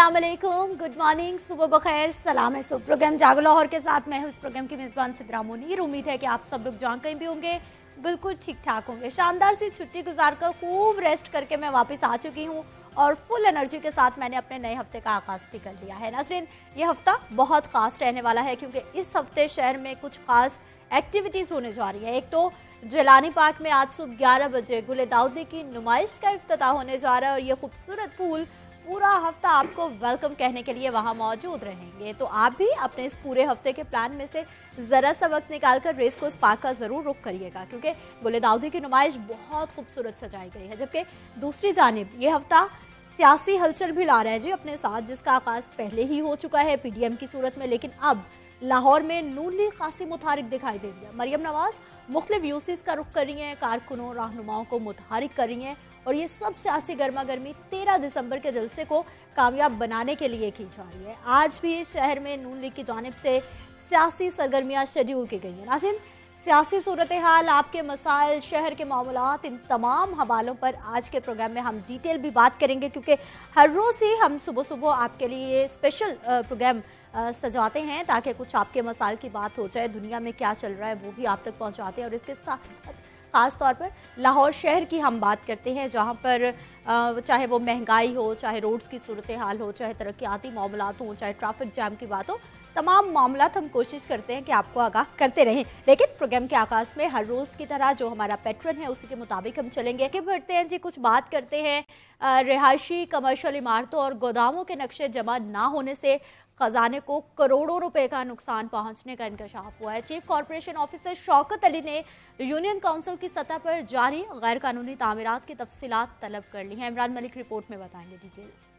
अस्सलाम वालेकुम, good morning, सुबह बखैर, सलाम है। सुबह प्रोग्राम जागो लाहौर के साथ मैं हूँ इस प्रोग्राम की मेज़बान सिद्रा मुनीर। उम्मीद है कि आप सब लोग जहाँ कहीं भी होंगे बिल्कुल ठीक ठाक होंगे। शानदार सी छुट्टी गुजार कर खूब रेस्ट करके मैं वापस आ चुकी हूँ और फुल एनर्जी के साथ मैंने अपने नए हफ्ते का आगाज़ भी कर लिया है। नाज़रीन, ये हफ्ता बहुत ख़ास रहने वाला है क्योंकि इस हफ्ते शहर में कुछ खास एक्टिविटीज़ होने जा रही है। एक तो जिलानी पार्क में आज सुबह 11 बजे गुले दाऊदी की नुमाइश का इफ्तिताह होने जा रहा है और ये खूबसूरत फूल पूरा हफ्ता आपको वेलकम कहने के लिए वहां मौजूद रहेंगे। तो आप भी अपने इस पूरे हफ्ते के प्लान में से जरा सा वक्त निकालकर रेस कोर्स पार्क का जरूर रुख करिएगा क्योंकि गुले दाऊदी की नुमाइश बहुत खूबसूरत सजाई गई है। जबकि दूसरी जानिब ये हफ्ता सियासी हलचल भी ला रहा है जी अपने साथ, जिसका आगाज पहले ही हो चुका है पीडीएम की सूरत में, लेकिन अब लाहौर में नून लीग खासी मुतहरिक दिखाई दे रही है। मरियम नवाज मुख्तलिफ यूसीज का रुख कर रही हैं, कारकुनों रहनुमाओं को मुतहरिक कर रही हैं और ये सब सियासी गर्मा गर्मी 13 दिसंबर के जलसे को कामयाब बनाने के लिए की जा रही है। आज भी शहर में नून लीग की जानिब से सियासी सरगर्मियां शेड्यूल की गई हैं। नाज़रीन, सियासी सूरत हाल, आपके मसाइल, शहर के मामलात, इन तमाम हवालों पर आज के प्रोग्राम में हम डिटेल भी बात करेंगे क्योंकि हर रोज़ ही हम सुबह सुबह आपके लिए स्पेशल प्रोग्राम सजाते हैं ताकि कुछ आपके मसाइल की बात हो जाए, दुनिया में क्या चल रहा है वो भी आप तक पहुंचाते हैं। और इसके साथ ख़ास तौर पर लाहौर शहर की हम बात करते हैं जहां पर चाहे वो महंगाई हो, चाहे रोड्स की सूरत हाल हो, चाहे तरक्याती मामलात हो, चाहे ट्रैफिक जैम की बात हो, तमाम मामलात हम कोशिश करते हैं कि आपको आगाह करते रहें। लेकिन प्रोग्राम के आगाज में हर रोज़ की तरह जो हमारा पैटर्न है उसी के मुताबिक हम चलेंगे कि बढ़ते हैं जी, कुछ बात करते हैं रिहायशी कमर्शियल इमारतों और गोदामों के नक्शे जमा ना होने से खजाने को करोड़ों रुपए का नुकसान पहुंचने का इंकशाफ हुआ है। Chief corporation officer Shaukat Ali ने यूनियन काउंसिल की सतह पर जारी गैर कानूनी तामीरात की तफसीलात तलब कर ली हैं। इमरान मलिक रिपोर्ट में बताएंगे डिटेल्स।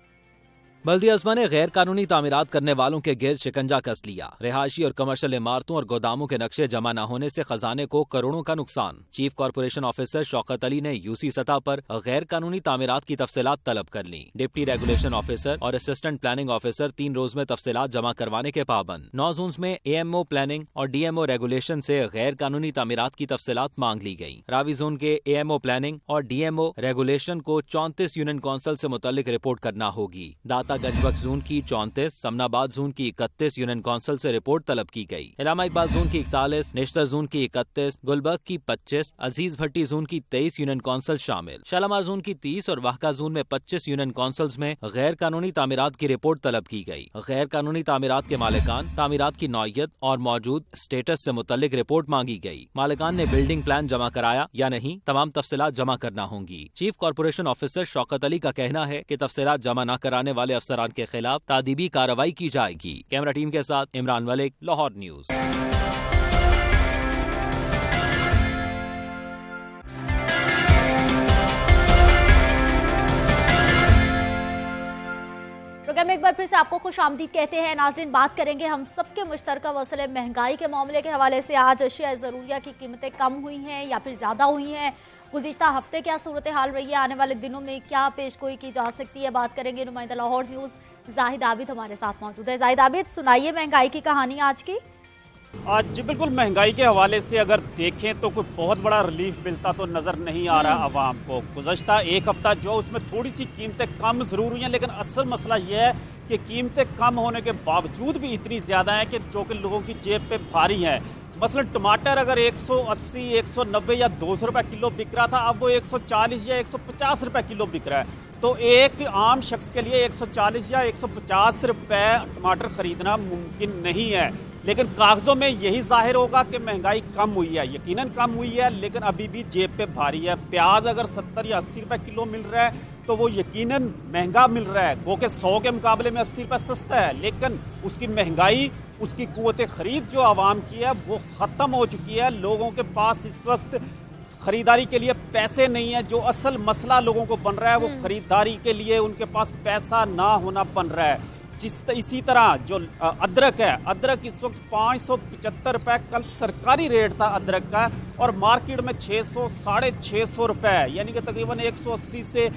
बल्दी अजमा ने गैर कानूनी तामीरात करने वालों के गिर्द शिकंजा कस लिया। रिहायशी और कमर्शियल इमारतों और गोदामों के नक्शे जमा न होने से खजाने को करोड़ों का नुकसान। Chief corporation officer Shaukat Ali ने यूसी सतह पर गैर कानूनी तामीरात की तफसीलात तलब कर ली। डिप्टी रेगुलेशन ऑफिसर और असिस्टेंट प्लानिंग ऑफिसर 3 रोज में तफसीलात जमा करवाने के पाबंद। 9 जोन में एएमओ प्लानिंग और डीएमओ रेगुलेशन से गैर कानूनी तामीरात की तफसीलात मांग ली गयी। रावी जोन के एएमओ प्लानिंग और डीएमओ रेगुलेशन को 34 यूनियन काउंसिल से मुतल्लिक रिपोर्ट करना होगी। गंजबख्श जोन की 34, समनाबाद जोन की 31 यूनियन काउंसिल से रिपोर्ट तलब की गई। इलामा इकबाल जोन की 41, नेशतर जोन की 31, गुलबर्ग की 25, अजीज भट्टी जोन की 23 यूनियन काउंसिल शामिल। शालामार जोन की 30 और वाहका जोन में 25 यूनियन काउंसिल्स में गैर कानूनी तामीरात की रिपोर्ट तलब की गई। गैर कानूनी तामीरात के मालिकान, तामीरात की नौयत और मौजूद स्टेटस से मुतल्लिक रिपोर्ट मांगी गई। मालिकान ने बिल्डिंग प्लान जमा कराया या नहीं, तमाम तफसीलात जमा करना होंगी। Chief corporation officer Shaukat Ali का कहना है कि तफसीलात जमा न कराने वाले अफसरान के खिलाफ तादीबी कार्रवाई की जाएगी। कैमरा टीम के साथ इमरान मलिक, लाहौर न्यूज। प्रोग्राम में एक बार फिर से आपको खुश आमदीद कहते हैं। नाज़रीन, बात करेंगे हम सबके मुश्तरका मसले महंगाई के मामले के हवाले से। आज अशिया ज़रूरिया की कीमतें कम हुई हैं या फिर ज़्यादा हुई हैं, गुज़िश्ता हफ्ते क्या सूरत हाल रही है, आने वाले दिनों में क्या पेशगोई की जा सकती है, बात करेंगे। नुमाइंदा लाहौर न्यूज़ जाहिद आबिद हमारे साथ मौजूद है। जाहिद आबिद, सुनाइए महंगाई की कहानी आज की। आज बिल्कुल महंगाई के हवाले से अगर देखें तो कोई बहुत बड़ा रिलीफ मिलता तो नज़र नहीं आ रहा आवाम को। गुज़श्ता एक हफ्ता जो उसमें थोड़ी सी कीमतें कम ज़रूर हुई हैं, लेकिन असल मसला यह है कि कीमतें कम होने के बावजूद भी इतनी ज़्यादा हैं कि जो कि लोगों की जेब पे भारी है। मसलन टमाटर अगर 180, 190 या 200 रुपये किलो बिक रहा था, अब वो 140 या 150 रुपये किलो बिक रहा है। तो एक आम शख्स के लिए 140 या 150 रुपये टमाटर खरीदना मुमकिन नहीं है। लेकिन कागजों में यही जाहिर होगा कि महंगाई कम हुई है, यकीनन कम हुई है, लेकिन अभी भी जेब पे भारी है। प्याज अगर 70 या 80 रुपये किलो मिल रहा है तो वो यकीनन महंगा मिल रहा है। वो कि 100 के मुकाबले में 80 रुपये सस्ता है, लेकिन उसकी महंगाई, उसकी कुव्वत खरीद जो आवाम की है वो ख़त्म हो चुकी है। लोगों के पास इस वक्त खरीदारी के लिए पैसे नहीं है। जो असल मसला लोगों को बन रहा है वो खरीदारी के लिए उनके पास पैसा ना होना बन रहा है। इसी तरह जो अदरक है, अदरक इस वक्त 575 रुपये कल सरकारी रेट था अदरक का, और मार्केट में 600, 650 रुपये, यानी कि तकरीबन 180 से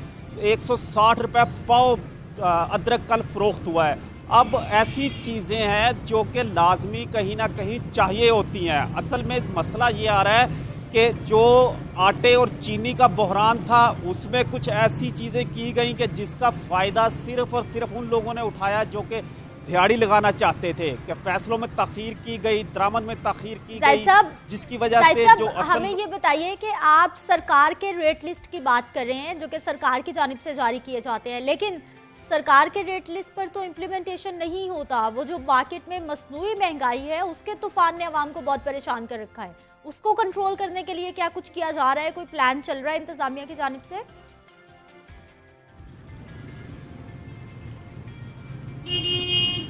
160 रुपये पाव अदरक कल फरोख्त हुआ है। अब ऐसी चीज़ें हैं जो कि लाजमी कहीं ना कहीं चाहिए होती हैं। असल में मसला ये आ रहा है कि जो आटे और चीनी का बहरान था उसमें कुछ ऐसी चीजें की गई कि जिसका फायदा सिर्फ और सिर्फ उन लोगों ने उठाया जो कि दिहाड़ी लगाना चाहते थे, कि फैसलों में ताखीर की गई, दरामद में ताखीर की गई, जिसकी वजह से जो हमें ये बताइए कि आप सरकार के रेट लिस्ट की बात कर रहे हैं जो कि सरकार की जानिब से जारी किए जाते हैं, लेकिन सरकार के रेट लिस्ट पर तो इम्प्लीमेंटेशन नहीं होता। वो जो मार्केट में मसनूई महंगाई है उसके तूफान ने आवाम को बहुत परेशान कर रखा है, उसको कंट्रोल करने के लिए क्या कुछ किया जा रहा है? कोई प्लान चल रहा है इंतजामिया की जानिब से?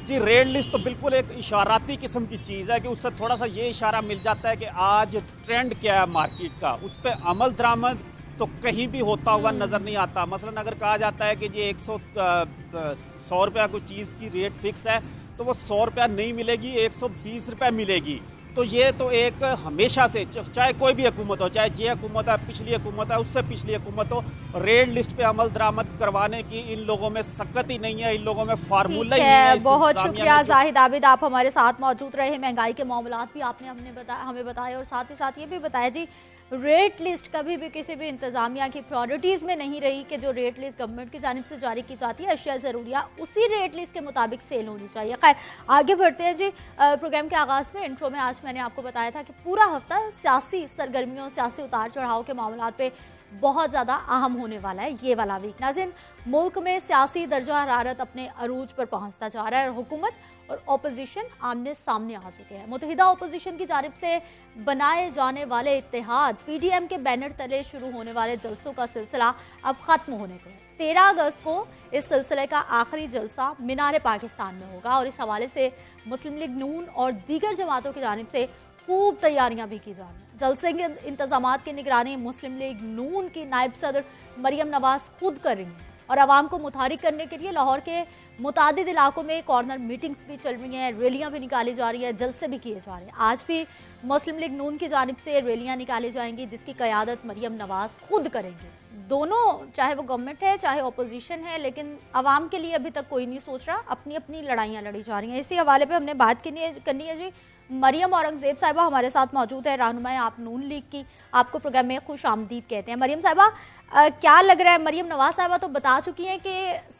जी, रेट लिस्ट तो बिल्कुल एक इशाराती किस्म की चीज़ है कि उससे थोड़ा सा ये इशारा मिल जाता है कि आज ट्रेंड क्या है मार्केट का, उस पर अमल दरामद तो कहीं भी होता हुआ नज़र नहीं आता। मसलन अगर कहा जाता है कि जी 100 रुपया कोई चीज़ की रेट फिक्स है तो वो 100 रुपया नहीं मिलेगी, 120 रुपया मिलेगी। तो ये तो एक हमेशा से, चाहे कोई भी हुकूमत हो, चाहे ये हुकूमत है, पिछली हुकूमत है, उससे पिछली हुकूमत हो, रेट लिस्ट पे अमल दरामद करवाने की इन लोगों में सकत ही नहीं है, इन लोगों में फार्मूला ही नहीं है। बहुत शुक्रिया जाहिद आबिद, आप हमारे साथ मौजूद रहे। महंगाई के मामलात भी आपने हमें बताए और साथ ही साथ ये भी बताया जी रेट लिस्ट कभी भी किसी भी इंतजामिया की प्रायोरिटीज में नहीं रही कि जो रेट लिस्ट गवर्नमेंट की जानिब से जारी की जाती है अशिया ज़रूरिया उसी रेट लिस्ट के मुताबिक सेल होनी चाहिए। खैर आगे बढ़ते हैं जी। प्रोग्राम के आगाज़ में इंट्रो में आज मैंने आपको बताया था कि पूरा हफ्ता सियासी सरगर्मियों, सियासी उतार चढ़ाव के मामलात पे बहुत ज़्यादा अहम होने वाला है ये वाला वीक। नाज़रीन, मुल्क में सियासी दर्जा हरारत अपने अरूज पर पहुंचता जा रहा है और हुकूमत और ओपोजिशन आमने सामने आ चुके हैं। मुत्तहिदा ओपोजिशन की जानिब से बनाए जाने वाले इत्तेहाद पीडीएम के बैनर तले शुरू होने वाले जलसों का सिलसिला अब खत्म होने को है। 13 अगस्त को इस सिलसिले का आखिरी जलसा मीनार पाकिस्तान में होगा और इस हवाले से मुस्लिम लीग नून और दीगर जमातों की जानिब से खूब तैयारियां भी की जा रही हैं। जलसे के इंतजामात की निगरानी मुस्लिम लीग नून की नायब सदर मरियम नवाज खुद कर रही हैं और आवाम को मुतारिक करने के लिए लाहौर के मुतादिद इलाकों में कॉर्नर मीटिंग्स भी चल रही हैं, रैलियां भी निकाली जा रही है, जलसे भी किए जा रहे हैं। आज भी मुस्लिम लीग नून की जानिब से रैलियां निकाली जाएंगी जिसकी क़यादत मरियम नवाज खुद करेंगी। दोनों, चाहे वो गवर्नमेंट है चाहे अपोजिशन है, लेकिन आवाम के लिए अभी तक कोई नहीं सोच रहा, अपनी अपनी लड़ाइयाँ लड़ी जा रही हैं। इसी हवाले पर हमने बात करनी है जी। मरियम औरंगजेब साहिबा हमारे साथ मौजूद है, रहनुमाए आप नून लीग की, आपको प्रोग्राम में खुश आमदीद कहते हैं। मरियम साहिबा, क्या लग रहा है? मरियम नवाज साहिबा तो बता चुकी हैं कि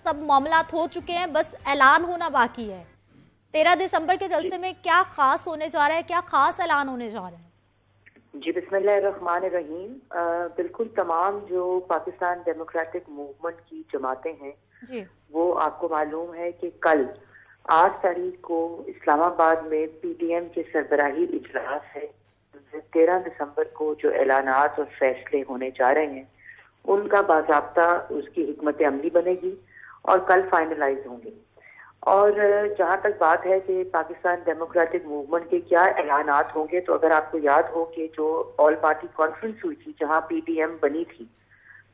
सब मामलात हो चुके हैं, बस ऐलान होना बाकी है। 13 दिसंबर के जलसे में क्या खास होने जा रहा है, क्या खास ऐलान होने जा रहा है? जी बिस्मिल्लाहिर्रहमानिर्रहीम। बिल्कुल तमाम जो पाकिस्तान डेमोक्रेटिक मूवमेंट की जमातें हैं जी, वो आपको मालूम है कि कल 8 तारीख को इस्लामाबाद में पीडीएम के सरबराही इजलास है। 13 दिसंबर को जो ऐलानात और फैसले होने जा रहे हैं उनका बाज़ाब्ता उसकी हिकमत अमली बनेगी और कल फाइनलाइज होंगी। और जहाँ तक बात है कि पाकिस्तान डेमोक्रेटिक मूवमेंट के क्या ऐलानात होंगे, तो अगर आपको याद हो कि जो ऑल पार्टी कॉन्फ्रेंस हुई थी जहाँ पीडीएम बनी थी,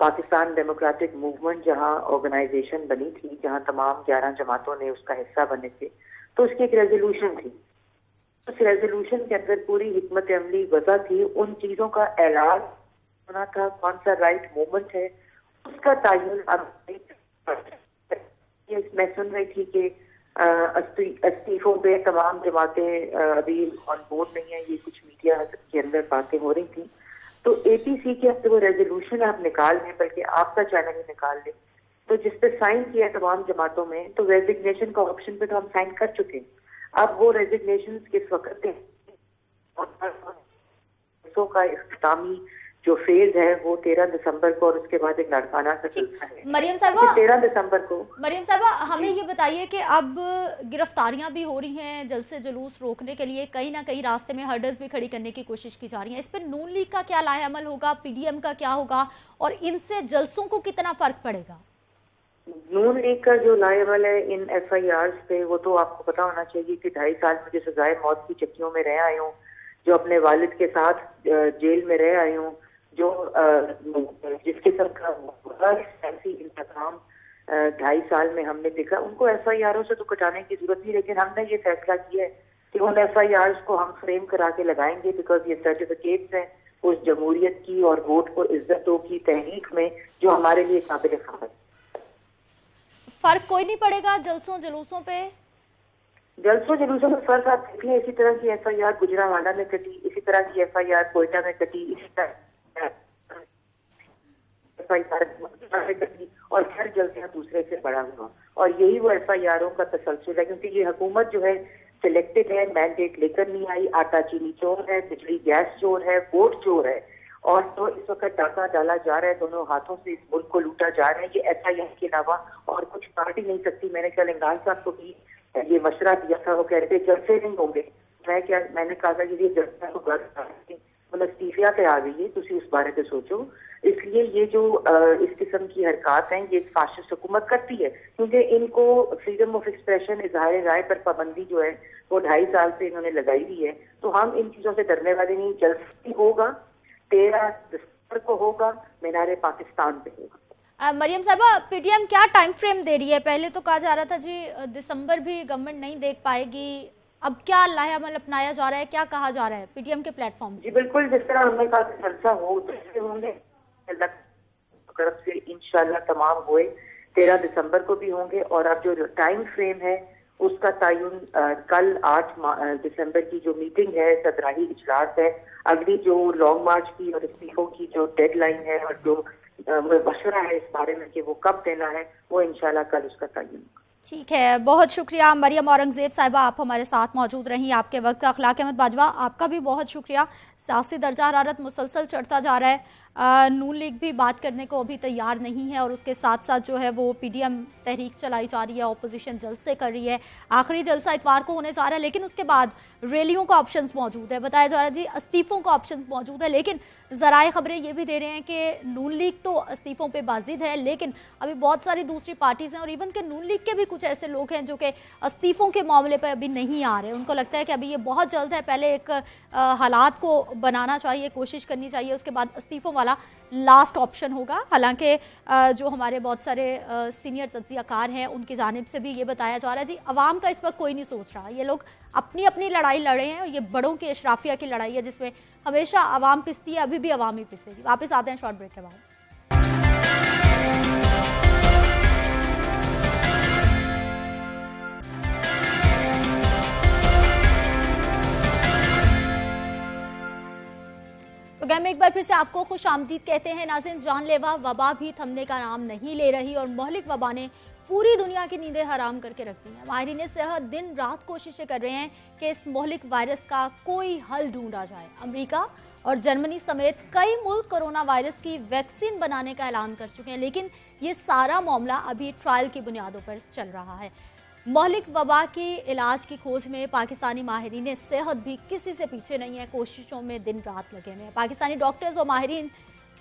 पाकिस्तान डेमोक्रेटिक मूवमेंट जहां ऑर्गेनाइजेशन बनी थी, जहां तमाम 11 जमातों ने उसका हिस्सा बने थे, तो उसकी एक रेजोल्यूशन थी। उस रेजोल्यूशन के अंदर पूरी हिकमत अमली वजह थी, उन चीजों का ऐलान होना था, कौन सा राइट मूवमेंट है उसका तयन। अब मैं सुन रही थी कि इस्तीफों पे तमाम जमातें अभी ऑन बोर्ड नहीं है, ये कुछ मीडिया के अंदर बातें हो रही थी। तो एपीसी के अब वो रेजोल्यूशन आप निकाल लें, बल्कि आपका चैनल ही निकाल लें, तो जिस पे साइन किया तमाम जमातों में, तो रेजिग्नेशन का ऑप्शन पे तो हम साइन कर चुके हैं। अब वो रेजिग्नेशन किस वक्त का इख्तितामी जो फेज है वो 13 दिसंबर को और उसके बाद एक लड़काना का सिलसिला है मरियम साहिबा 13 दिसंबर को। मरियम साहिबा, हमें ये बताइए कि अब गिरफ्तारियां भी हो रही हैं, जलसे जुलूस रोकने के लिए कहीं ना कहीं रास्ते में हर्डल्स भी खड़ी करने की कोशिश की जा रही है। इस पर नून लीग का क्या लाहेअमल होगा, पीडीएम का क्या होगा और इनसे जलसों को कितना फर्क पड़ेगा? नून लीग का जो लाहेअमल है इन एफआईआर पे, वो तो आपको पता होना चाहिए कि 2.5 साल मुझे सजाए मौत की चक्कियों में रह आए हूँ, जो अपने वालिद के साथ जेल में रह आए हूँ, जो जिस किस्म का सियासी इंतजाम 2.5 साल में हमने देखा, उनको एफआईआर से तो कटाने की जरूरत नहीं, लेकिन हमने ये फैसला किया है कि उन एफआईआर को हम फ्रेम करा के लगाएंगे, बिकॉज ये सर्टिफिकेट्स हैं उस जमहूरियत की और वोट को इज्जतों की तहरीक में जो हमारे लिए काबिल ख़बर। फर्क कोई नहीं पड़ेगा जलसों जुलूसों पे? जलसों जुलूसों में फर्क आप देख लें, इसी तरह की एफआईआर गुजरांवाला में कटी, इसी तरह की FIR कोयटा में कटी, इसी तरह FIR कटी और हर जगह दूसरे से बड़ा हुआ। और यही वो FIRों का तसलसल है, क्योंकि ये हुकूमत जो है सिलेक्टेड है, मैंडेट लेकर नहीं आई। आटा चीनी चोर है, बिजली गैस चोर है, वोट चोर है, और तो इस वक्त डाका डाला जा रहा है, दोनों हाथों से इस मुल्क को लूटा जा रहा है। ये FIR के अलावा और कुछ पार्टी नहीं सकती। मैंने कल इमरान साहब को भी ये मशवरा दिया था, वो कह रहे थे जलसे नहीं होंगे। मैंने कहा था ये जलसा तो मतलब इस्तीफिया पे आ गई है, तुसी उस बारे में सोचो। इसलिए ये जो इस किस्म की हरकत हैं ये फाशिस्ट हुकूमत करती है, क्योंकि इनको फ्रीडम ऑफ एक्सप्रेशन, इजहार राय पर पाबंदी जो है वो 2.5 साल से इन्होंने लगाई हुई है। तो हम इन चीजों से डरने वाले नहीं। जलसा होगा 13 दिसंबर को होगा, मीनारे पाकिस्तान पे होगा। मरियम साहबा, पीटीएम क्या टाइम फ्रेम दे रही है? पहले तो कहा जा रहा था जी दिसंबर भी गवर्नमेंट नहीं देख पाएगी, अब क्या लाहेअमल अपनाया जा रहा है, क्या कहा जा रहा है पीटीएम के प्लेटफॉर्म से? जी बिल्कुल, जिस तरह हमने कहा जलसा हो तो होंगे, तरफ से इंशाल्लाह तमाम हुए 13 दिसंबर को भी होंगे। और अब जो टाइम फ्रेम है उसका तयन कल 8 दिसंबर की जो मीटिंग है, सदराही इजलास है, अगली जो लॉन्ग मार्च की और इस्तीफों की जो डेडलाइन है और जो मशवरा है इस बारे में कि वो कब देना है, वो इंशाल्लाह कल उसका तयन होगा। ठीक है, बहुत शुक्रिया मरियम औरंगजेब साहिबा, आप हमारे साथ मौजूद रही, आपके वक्त का। अखलाक अहमद बाजवा, आपका भी बहुत शुक्रिया। सियासी दर्जा हरारत मुसलसल चढ़ता जा रहा है। नून लीग भी बात करने को अभी तैयार नहीं है और उसके साथ साथ जो है वो पीडीएम तहरीक चलाई जा रही है, ऑपोजिशन जलसे कर रही है। आखिरी जलसा इतवार को होने जा रहा है, लेकिन उसके बाद रैलियों का ऑप्शंस मौजूद है, बताया जा रहा है जी इस्तीफों का ऑप्शंस मौजूद है। लेकिन जराए खबरें ये भी दे रहे हैं कि नून लीग तो इस्तीफों पे बाजिद है, लेकिन अभी बहुत सारी दूसरी पार्टीज हैं और इवन के नून लीग के भी कुछ ऐसे लोग हैं जो कि इस्तीफों के मामले पर अभी नहीं आ रहे। उनको लगता है कि अभी ये बहुत जल्द है, पहले एक हालात को बनाना चाहिए, कोशिश करनी चाहिए, उसके बाद इस्तीफों वाला लास्ट ऑप्शन होगा। हालांकि जो हमारे बहुत सारे सीनियर तज्जियाकार हैं उनकी जानिब से भी ये बताया जा रहा है जी अवाम का इस वक्त कोई नहीं सोच रहा, ये लोग अपनी अपनी लड़ाई लड़े हैं और ये बड़ों की अशराफिया की लड़ाई है जिसमें हमेशा अवाम पिसती है, अभी भी अवाम ही पिसेगी। वापस आते हैं शॉर्ट ब्रेक के बाद। प्रोग्राम में एक बार फिर से आपको खुश आमदीद कहते हैं। नाज़रीन, जानलेवा वबा भी थमने का नाम नहीं ले रही और मोहलिक वबा ने पूरी दुनिया की नींदें हराम करके रख दी हैं। माहिरीन सेहत दिन रात कोशिशें कर रहे हैं कि इस मोहलिक वायरस का कोई हल ढूंढा जाए। अमेरिका और जर्मनी समेत कई मुल्क कोरोना वायरस की वैक्सीन बनाने का ऐलान कर चुके हैं, लेकिन ये सारा मामला अभी ट्रायल की बुनियादों पर चल रहा है। मोहलिक वबा के इलाज की खोज में पाकिस्तानी माहिरीन सेहत भी किसी से पीछे नहीं है, कोशिशों में दिन रात लगे हुए हैं। पाकिस्तानी डॉक्टर्स और माहिरीन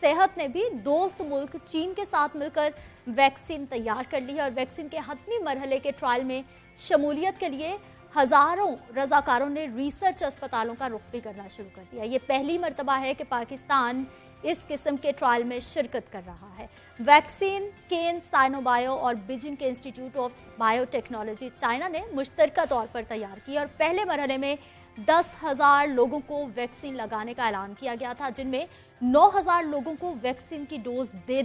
सेहत ने भी दोस्त मुल्क चीन के साथ मिलकर वैक्सीन तैयार कर ली है और वैक्सीन के हतमी मरहले के ट्रायल में शमूलियत के लिए हजारों रजाकारों ने रिसर्च अस्पतालों का रुख भी करना शुरू कर दिया। ये पहली मर्तबा है कि पाकिस्तान इस किस्म के ट्रायल में शिरकत कर रहा है। वैक्सीन केन साइनोबायो और बीजिंग के इंस्टीट्यूट ऑफ बायोटेक्नोलॉजी चाइना ने मुश्तरका तौर पर तैयार की और पहले मरहले में 10,000 लोगों को वैक्सीन लगाने का ऐलान किया गया था, जिनमें 9,000 लोगों को वैक्सीन की डोज दे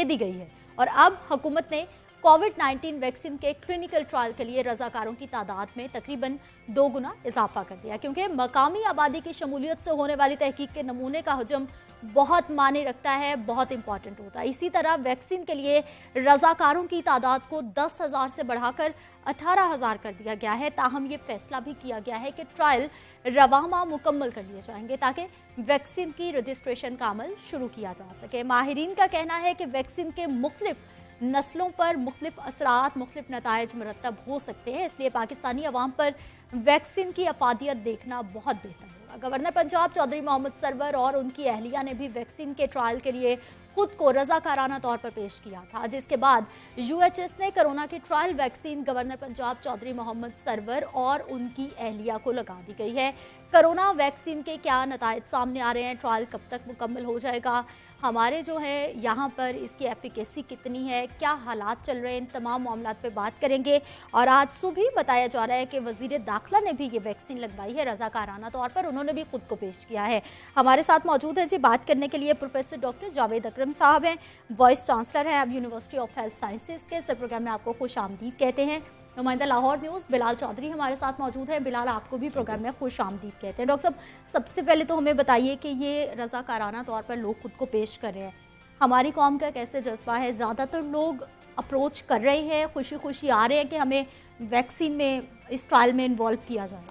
दी गई है। और अब हुकूमत ने कोविड-19 वैक्सीन के क्लिनिकल ट्रायल के लिए रजाकारों की तादाद में तकरीबन 2 गुना इजाफा कर दिया, क्योंकि मकामी आबादी की शमूलियत से होने वाली तहकीक के नमूने का हजम बहुत मायने रखता है, बहुत इंपॉर्टेंट होता है। इसी तरह वैक्सीन के लिए रजाकारों की तादाद को 10,000 से बढ़ाकर 18,000 कर दिया गया है। ताहम ये फैसला भी किया गया है कि ट्रायल रवामा मुकम्मल कर लिए जाएंगे ताकि वैक्सीन की रजिस्ट्रेशन का अमल शुरू किया जा सके। माहिरीन का कहना है कि वैक्सीन के मुख्तलिफ नस्लों पर मुख्तलिफ असरात, मुख्तलिफ नताइज मुरतब हो सकते हैं, इसलिए पाकिस्तानी अवाम पर वैक्सीन की अफादियत देखना बहुत बेहतर होगा। गवर्नर पंजाब चौधरी मोहम्मद सरवर और उनकी अहलिया ने भी वैक्सीन के ट्रायल के लिए खुद को रजाकाराना तौर पर पेश किया था, जिसके बाद यूएचएस ने कोरोना की trial vaccine governor Punjab Chaudhry Mohammad Sarwar और उनकी अहलिया को लगा दी गई है। कोरोना वैक्सीन के क्या नताइज सामने आ रहे हैं, ट्रायल कब तक मुकम्मल हो जाएगा, हमारे जो है यहाँ पर इसकी एफिकेसी कितनी है, क्या हालात चल रहे हैं, इन तमाम मामलात पे बात करेंगे। और आज सुबह बताया जा रहा है कि वजीर दाखिला ने भी ये वैक्सीन लगवाई है रजाकाराना तौर पर, उन्होंने भी खुद को पेश किया है। हमारे साथ मौजूद है जी बात करने के लिए प्रोफेसर डॉक्टर जावेद अकरम साहब हैं, वाइस चांसलर हैं अब यूनिवर्सिटी ऑफ हेल्थ साइंसेज के। इस प्रोग्राम में आपको खुश आमदीद कहते हैं। नुमाइंदा लाहौर न्यूज़ बिलाल चौधरी हमारे साथ मौजूद है। बिलाल, आपको भी प्रोग्राम में खुश आमदीद कहते हैं। डॉक्टर साहब, सबसे पहले तो हमें बताइए कि ये रज़ाकाराना तौर पर लोग खुद को पेश कर रहे हैं, हमारी कौम का कैसे जज्बा है? ज़्यादातर लोग अप्रोच कर रहे हैं, खुशी खुशी आ रहे हैं कि हमें वैक्सीन में, इस ट्रायल में इन्वॉल्व किया जाए?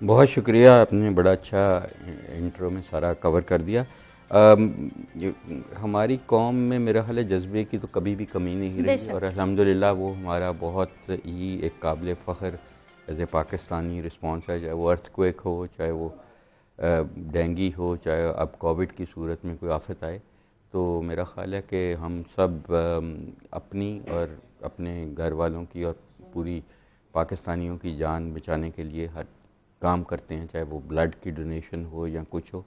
बहुत शुक्रिया, आपने बड़ा अच्छा इंट्रो में सारा कवर कर दिया। हमारी कौम में मेरा ख्याल है जज्बे की तो कभी भी कमी नहीं रही और अल्हम्दुलिल्लाह वो हमारा बहुत ही एक काबिल फ़ख्र एज ए पाकिस्तानी रिस्पॉन्स है। चाहे वो अर्थक्वेक हो, चाहे वो डेंगी हो, चाहे अब कोविड की सूरत में कोई आफत आए, तो मेरा ख्याल है कि हम सब अपनी और अपने घर वालों की और पूरी पाकिस्तानियों की जान बचाने के लिए हर काम करते हैं, चाहे वो ब्लड की डोनेशन हो या कुछ हो।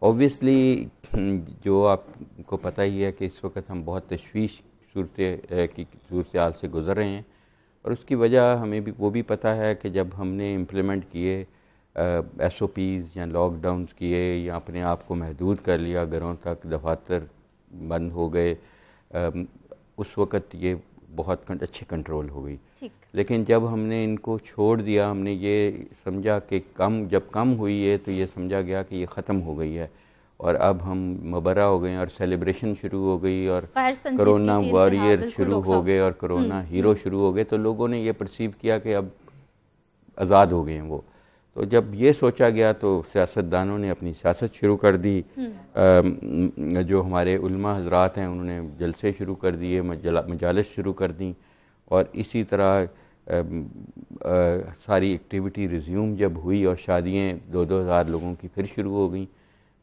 ऑब्वियसली जो आपको पता ही है कि इस वक्त हम बहुत तशवीश सूरत हाल से गुज़र रहे हैं और उसकी वजह हमें भी वो भी पता है कि जब हमने इम्प्लीमेंट किए SOPs या लॉकडाउन्स किए या अपने आप को महदूद कर लिया, घरों तक दफातर बंद हो गए, उस वक़्त ये बहुत अच्छी कंट्रोल हो गई। लेकिन जब हमने इनको छोड़ दिया, हमने ये समझा कि जब कम हुई है तो ये समझा गया कि ये ख़त्म हो गई है और अब हम मुबर्रा हो गए और सेलिब्रेशन शुरू हो गई और कोरोना वॉरियर शुरू हो गए और कोरोना हीरो शुरू हो गए, तो लोगों ने ये परसीव किया कि अब आज़ाद हो गए हैं वो। तो जब ये सोचा गया तो सियासतदानों ने अपनी सियासत शुरू कर दी, जो हमारे उलमा हजरात हैं उन्होंने जलसे शुरू कर दिए, मजालिस शुरू कर दी और इसी तरह सारी एक्टिविटी रिज्यूम जब हुई और शादियाँ 2-2 हज़ार लोगों की फिर शुरू हो गई,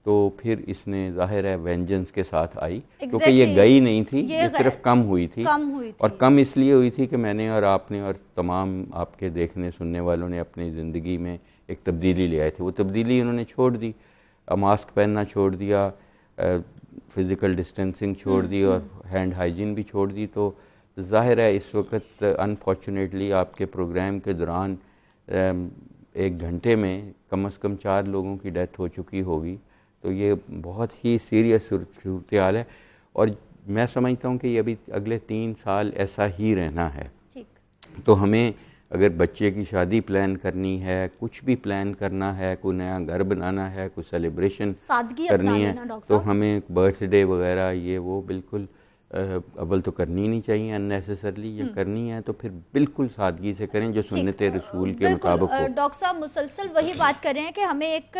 तो फिर इसने ज़ाहिर है वेंजेंस के साथ आई, क्योंकि ये गई नहीं थी, ये सिर्फ कम हुई थी। और कम इसलिए हुई थी कि मैंने और आपने और तमाम आपके देखने सुनने वालों ने अपनी ज़िंदगी में एक तब्दीली ले आए थे। वो तब्दीली उन्होंने छोड़ दी, मास्क पहनना छोड़ दिया, फ़िज़िकल डिस्टेंसिंग छोड़ दी और हैंड हाइजीन भी छोड़ दी। तो ज़ाहिर है इस वक्त अनफॉर्चुनेटली आपके प्रोग्राम के दौरान 1 घंटे में कम से कम 4 लोगों की डेथ हो चुकी होगी, तो ये बहुत ही सीरियस सूरत हाल है और मैं समझता हूँ कि ये अभी अगले 3 साल ऐसा ही रहना है। तो हमें अगर बच्चे की शादी प्लान करनी है, कुछ भी प्लान करना है, कोई नया घर बनाना है, कोई सेलिब्रेशन करनी है, तो हमें बर्थडे वगैरह ये वो बिल्कुल अव्वल तो करनी नहीं चाहिए अननेसेसरली, ये करनी है तो फिर बिल्कुल सादगी से करें जो सुन्नत रसूल के मुताबिक हो। डॉक्टर साहब मुसलसल वही बात कर रहे हैं कि हमें एक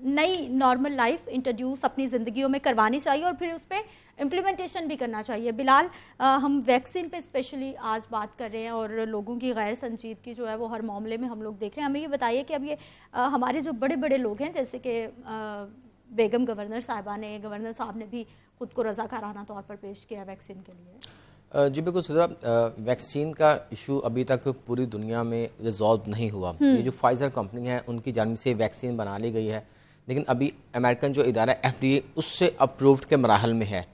नई नॉर्मल लाइफ इंट्रोड्यूस अपनी ज़िंदगियों में करवानी चाहिए और फिर उस पर इम्प्लीमेंटेशन भी करना चाहिए। बिलाल, हम वैक्सीन पे स्पेशली आज बात कर रहे हैं और लोगों की गैर संजीदगी जो है वो हर मामले में हम लोग देख रहे हैं। हमें ये बताइए कि अब ये हमारे जो बड़े बड़े लोग हैं, जैसे कि बेगम गवर्नर साहब ने भी खुद को रज़ाकाराना तौर पर पेश किया वैक्सीन के लिए। जी बिल्कुल सदरा, वैक्सीन का इशू अभी तक पूरी दुनिया में रिजॉल्व नहीं हुआ। ये जो फाइजर कंपनी है उनकी जानिब से वैक्सीन बना ली गई है, लेकिन अभी अमेरिकन जो इदारा FDA उससे अप्रूव्ड के मराहल में है।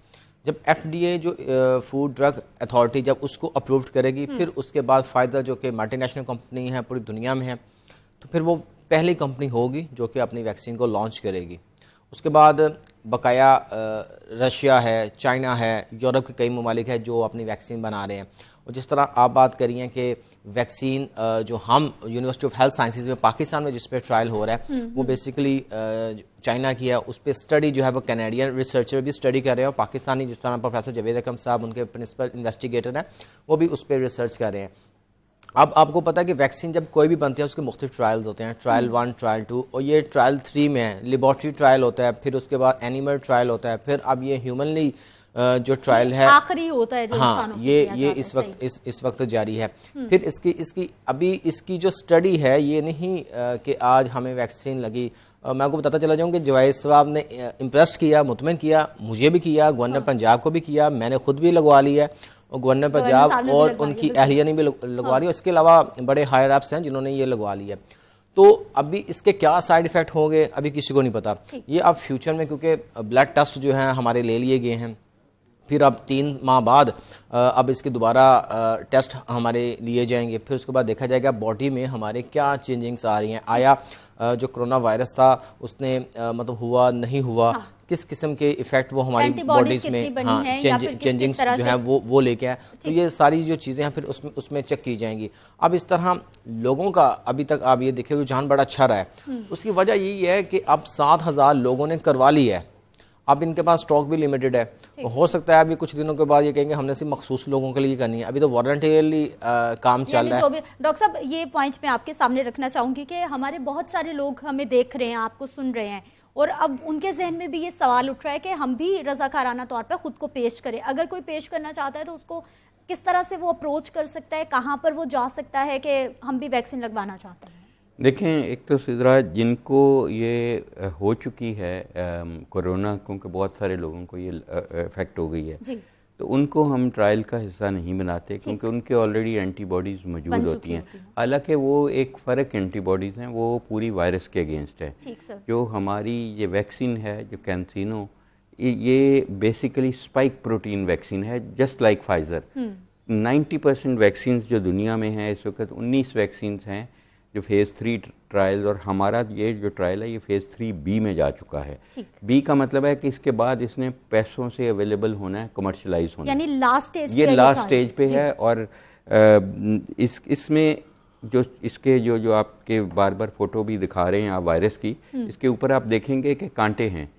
जब FDA जो फूड ड्रग अथॉरिटी जब उसको अप्रूव्ड करेगी, फिर उसके बाद फाइजर जो कि मल्टीनेशनल कंपनी है पूरी दुनिया में है, तो फिर वो पहली कंपनी होगी जो कि अपनी वैक्सीन को लॉन्च करेगी। उसके बाद बकाया रशिया है, चाइना है, यूरोप के कई ममालिक है जो अपनी वैक्सीन बना रहे हैं। और जिस तरह आप बात करी हैं कि वैक्सीन जो हम यूनिवर्सिटी ऑफ हेल्थ साइंसेज में पाकिस्तान में जिस पे ट्रायल हो रहा है वो बेसिकली चाइना की है। उस पर स्टडी जो है वो कैनेडियन रिसर्चर भी स्टडी कर रहे हैं और पाकिस्तानी जिस तरह प्रोफेसर जवेद अकरम साहब उनके प्रिंसिपल इन्वेस्टिगेटर हैं वो भी उस पर रिसर्च कर रहे हैं। अब आपको पता है कि वैक्सीन जब कोई भी बनती है उसके मुख्तलिफ ट्रायल्स होते हैं, ट्रायल 1, ट्रायल 2 और ये ट्रायल 3 में है। लेबॉर्ट्री ट्रायल होता है, फिर उसके बाद एनिमल ट्रायल होता है, फिर अब ये ह्यूमनली जो ट्रायल है आखिरी होता है जो हाँ ये इस वक्त जारी है। फिर इसकी अभी इसकी जो स्टडी है ये नहीं कि आज हमें वैक्सीन लगी। मैं आपको बताता चला जाऊँ कि जवाहिर साहब ने इम्प्रेस किया, मुतमिन किया, मुझे भी किया, गवर्नर पंजाब को भी किया, मैंने खुद भी लगवा लिया है और गवर्नर पंजाब और उनकी अहलिया ने भी लगवा लिया। इसके अलावा बड़े हायर अप्स हैं जिन्होंने ये लगवा लिया। तो अभी इसके क्या साइड इफेक्ट होंगे अभी किसी को नहीं पता। ये अब फ्यूचर में क्योंकि ब्लड टेस्ट जो हैं हमारे ले लिए गए हैं, फिर अब 3 माह बाद अब इसके दोबारा टेस्ट हमारे लिए जाएंगे, फिर उसके बाद देखा जाएगा बॉडी में हमारे क्या चेंजिंग्स आ रही हैं। आया जो कोरोना वायरस था उसने मतलब हुआ नहीं हुआ, किस किस्म के इफेक्ट वो हमारी बॉडीज में चेंजिंग्स जो है वो लेके आए, तो ये सारी जो चीज़ें हैं फिर उसमें चेक की जाएंगी। अब इस तरह लोगों का अभी तक आप ये देखिए रुझान बड़ा अच्छा रहा है। उसकी वजह यही है कि अब 7,000 लोगों ने करवा ली है, अब इनके पास स्टॉक भी लिमिटेड है। हो सकता है अभी कुछ दिनों के बाद ये कहेंगे हमने सिर्फ मखसूस लोगों के लिए करनी है, अभी तो वॉलंटियरली काम चल रहा है। डॉक्टर साहब ये पॉइंट मैं आपके सामने रखना चाहूंगी कि हमारे बहुत सारे लोग हमें देख रहे हैं, आपको सुन रहे हैं, और अब उनके जहन में भी ये सवाल उठ रहा है कि हम भी रजाकाराना तौर पर खुद को पेश करें। अगर कोई पेश करना चाहता है तो उसको किस तरह से वो अप्रोच कर सकता है, कहाँ पर वो जा सकता है कि हम भी वैक्सीन लगवाना चाहते हैं? देखें, एक तो सिद्रा जिनको ये हो चुकी है कोरोना, क्योंकि बहुत सारे लोगों को ये इफेक्ट हो गई है जी। तो उनको हम ट्रायल का हिस्सा नहीं बनाते क्योंकि उनके ऑलरेडी एंटीबॉडीज़ मौजूद होती हैं। हालांकि वो एक फ़र्क एंटीबॉडीज़ हैं, वो पूरी वायरस के अगेंस्ट है। जो हमारी ये वैक्सीन है जो कैंसिनो, ये बेसिकली स्पाइक प्रोटीन वैक्सीन है, जस्ट लाइक फाइज़र। 90% वैक्सीन जो दुनिया में हैं इस वक्त 19 वैक्सीन हैं जो फेज़ 3 ट्रायल, और हमारा ये जो ट्रायल है ये फेज़ 3B में जा चुका है। बी का मतलब है कि इसके बाद इसने पैसों से अवेलेबल होना है, कमर्शलाइज होना है, यानी लास्ट स्टेज, ये लास्ट स्टेज पे है। और इसमें जो इसके जो आपके बार बार फोटो भी दिखा रहे हैं आप वायरस की, इसके ऊपर आप देखेंगे कि कांटे हैं,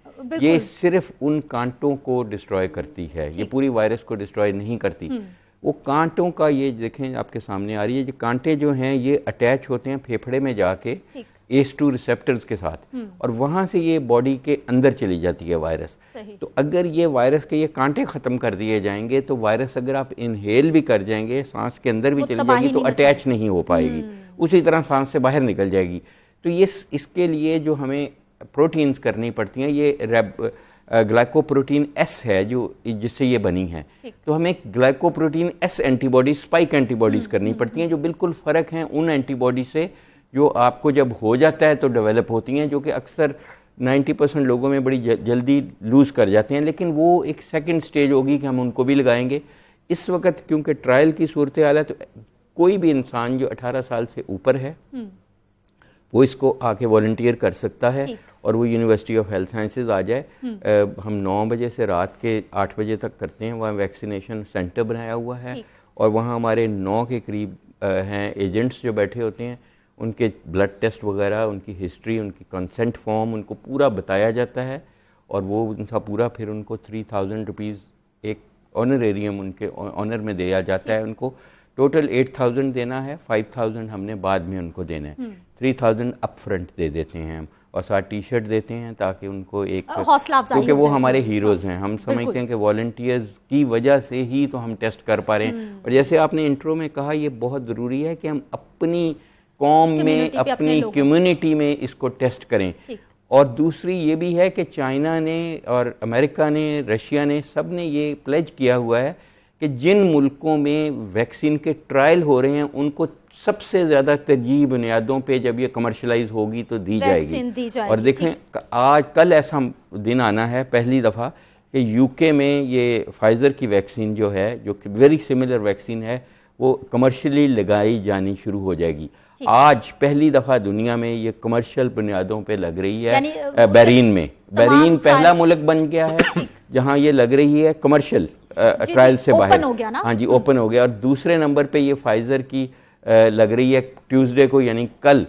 ये सिर्फ उन कांटों को डिस्ट्रॉय करती है, ये पूरी वायरस को डिस्ट्रॉय नहीं करती। वो कांटों का, ये देखें आपके सामने आ रही है, ये कांटे जो हैं ये अटैच होते हैं फेफड़े में जाके ACE2 रिसेप्टर्स के साथ, और वहाँ से ये बॉडी के अंदर चली जाती है वायरस। तो अगर ये वायरस के ये कांटे ख़त्म कर दिए जाएंगे तो वायरस अगर आप इनहेल भी कर जाएंगे, सांस के अंदर भी चली जाएगी तो अटैच नहीं हो पाएगी, उसी तरह सांस से बाहर निकल जाएगी। तो ये इसके लिए जो हमें प्रोटीन्स करनी पड़ती हैं, ये ग्लाइकोप्रोटीन S है जो जिससे ये बनी है। तो हमें glycoprotein S antibodies, spike antibodies करनी पड़ती हैं जो बिल्कुल फ़र्क हैं उन एंटीबॉडी से जो आपको जब हो जाता है तो डेवलप होती हैं, जो कि अक्सर 90% लोगों में बड़ी जल्दी लूज़ कर जाते हैं। लेकिन वो एक सेकंड स्टेज होगी कि हम उनको भी लगाएंगे। इस वक्त क्योंकि ट्रायल की सूरत हाल है तो कोई भी इंसान जो 18 साल से ऊपर है वो इसको आके वॉलंटियर कर सकता है और वो यूनिवर्सिटी ऑफ हेल्थ साइंसेज आ जाए। हम 9 बजे से रात के 8 बजे तक करते हैं। वहाँ वैक्सीनेशन सेंटर बनाया हुआ है और वहाँ हमारे 9 के करीब हैं एजेंट्स जो बैठे होते हैं, उनके ब्लड टेस्ट वगैरह, उनकी हिस्ट्री, उनकी कंसेंट फॉर्म उनको पूरा बताया जाता है और वो उनका पूरा फिर उनको 3000 रुपीज़ एक ऑनरेरियम उनके ऑनर में दिया जाता है। उनको टोटल 8000 देना है, 5000 हमने बाद में उनको देना है, 3000 अप फ्रंट दे देते हैं हम और साथ टी-शर्ट देते हैं ताकि उनको एक हौसला अफजाई, क्योंकि वो हमारे हीरोज़ हैं। हम समझते हैं कि वॉलंटियर्स की वजह से ही तो हम टेस्ट कर पा रहे हैं। और जैसे आपने इंट्रो में कहा, ये बहुत ज़रूरी है कि हम अपनी कौम में, अपनी कम्युनिटी में इसको टेस्ट करें। और दूसरी ये भी है कि चाइना ने और अमेरिका ने, रशिया ने, सब ने ये प्लेज किया हुआ है कि जिन मुल्कों में वैक्सीन के ट्रायल हो रहे हैं उनको सबसे ज़्यादा तरजीह बुनियादों पे जब ये कमर्शलाइज होगी तो दी जाएगी। और देखें आज कल ऐसा दिन आना है पहली दफ़ा कि यूके में ये फाइज़र की वैक्सीन जो है, जो वेरी सिमिलर वैक्सीन है, वो कमर्शियली लगाई जानी शुरू हो जाएगी। आज पहली दफ़ा दुनिया में ये कमर्शियल बुनियादों पे लग रही है। बहरीन में, बहरीन पहला मुल्क बन गया है जहाँ ये लग रही है कमर्शियल ट्रायल से बाहर। हाँ जी, ओपन हो गया। और दूसरे नंबर पे ये फाइज़र की लग रही है ट्यूसडे को, यानी कल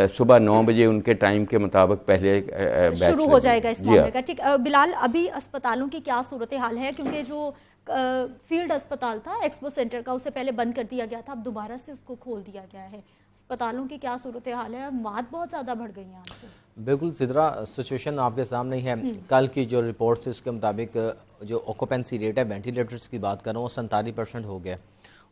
सुबह 9 बजे उनके टाइम के मुताबिक पहले बैच शुरू हो जाएगा इस मामले का। ठीक बिलाल, अभी अस्पतालों की क्या सूरत हाल है? क्योंकि जो फील्ड अस्पताल था एक्सपो सेंटर का, उसे पहले बंद कर दिया गया था, अब दोबारा से उसको खोल दिया गया है। अस्पतालों की क्या सूरत हाल है? मौत बहुत ज़्यादा बढ़ गई है आजकल। बिल्कुल सिद्रा, सिचुएशन आपके सामने ही है। कल की जो रिपोर्ट थी उसके मुताबिक जो ऑक्यूपेंसी रेट है, वेंटिलेटर्स की बात कर रहा हूँ, 47% हो गया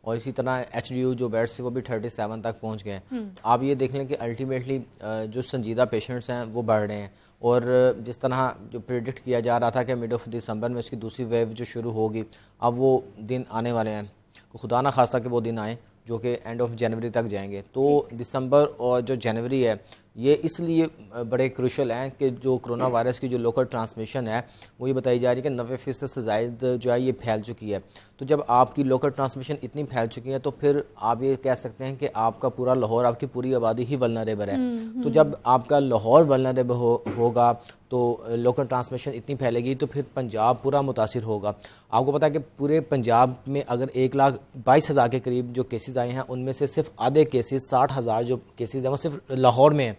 और इसी तरह HDU जो बेड्स थे वो भी 37 तक पहुंच गए हैं। आप ये देख लें कि अल्टीमेटली जो संजीदा पेशेंट्स हैं वो बढ़ रहे हैं और जिस तरह जो प्रेडिक्ट किया जा रहा था कि मिड ऑफ दिसंबर में इसकी दूसरी वेव जो शुरू होगी, अब वो दिन आने वाले हैं। खुदा ना खास्ता कि वो दिन आए जो कि एंड ऑफ जनवरी तक जाएंगे। तो दिसंबर और जो जनवरी है ये इसलिए बड़े क्रूशल हैं कि जो कोरोना वायरस की जो लोकल ट्रांसमिशन है वो ये बताई जा रही है कि 90% से ज़ायद जो है ये फैल चुकी है। तो जब आपकी लोकल ट्रांसमिशन इतनी फैल चुकी है तो फिर आप ये कह सकते हैं कि आपका पूरा लाहौर, आपकी पूरी आबादी ही वल्नरेबल है। तो जब आपका लाहौर वल्नरेबल होगा तो लोकल ट्रांसमिशन इतनी फैलेगी तो फिर पंजाब पूरा मुतासिर होगा। आपको पता है कि पूरे पंजाब में अगर 1,22,000 के करीब जो केसेस आए हैं उनमें से सिर्फ आधे केसेस 60,000 जो केसेस हैं वो सिर्फ लाहौर में हैं।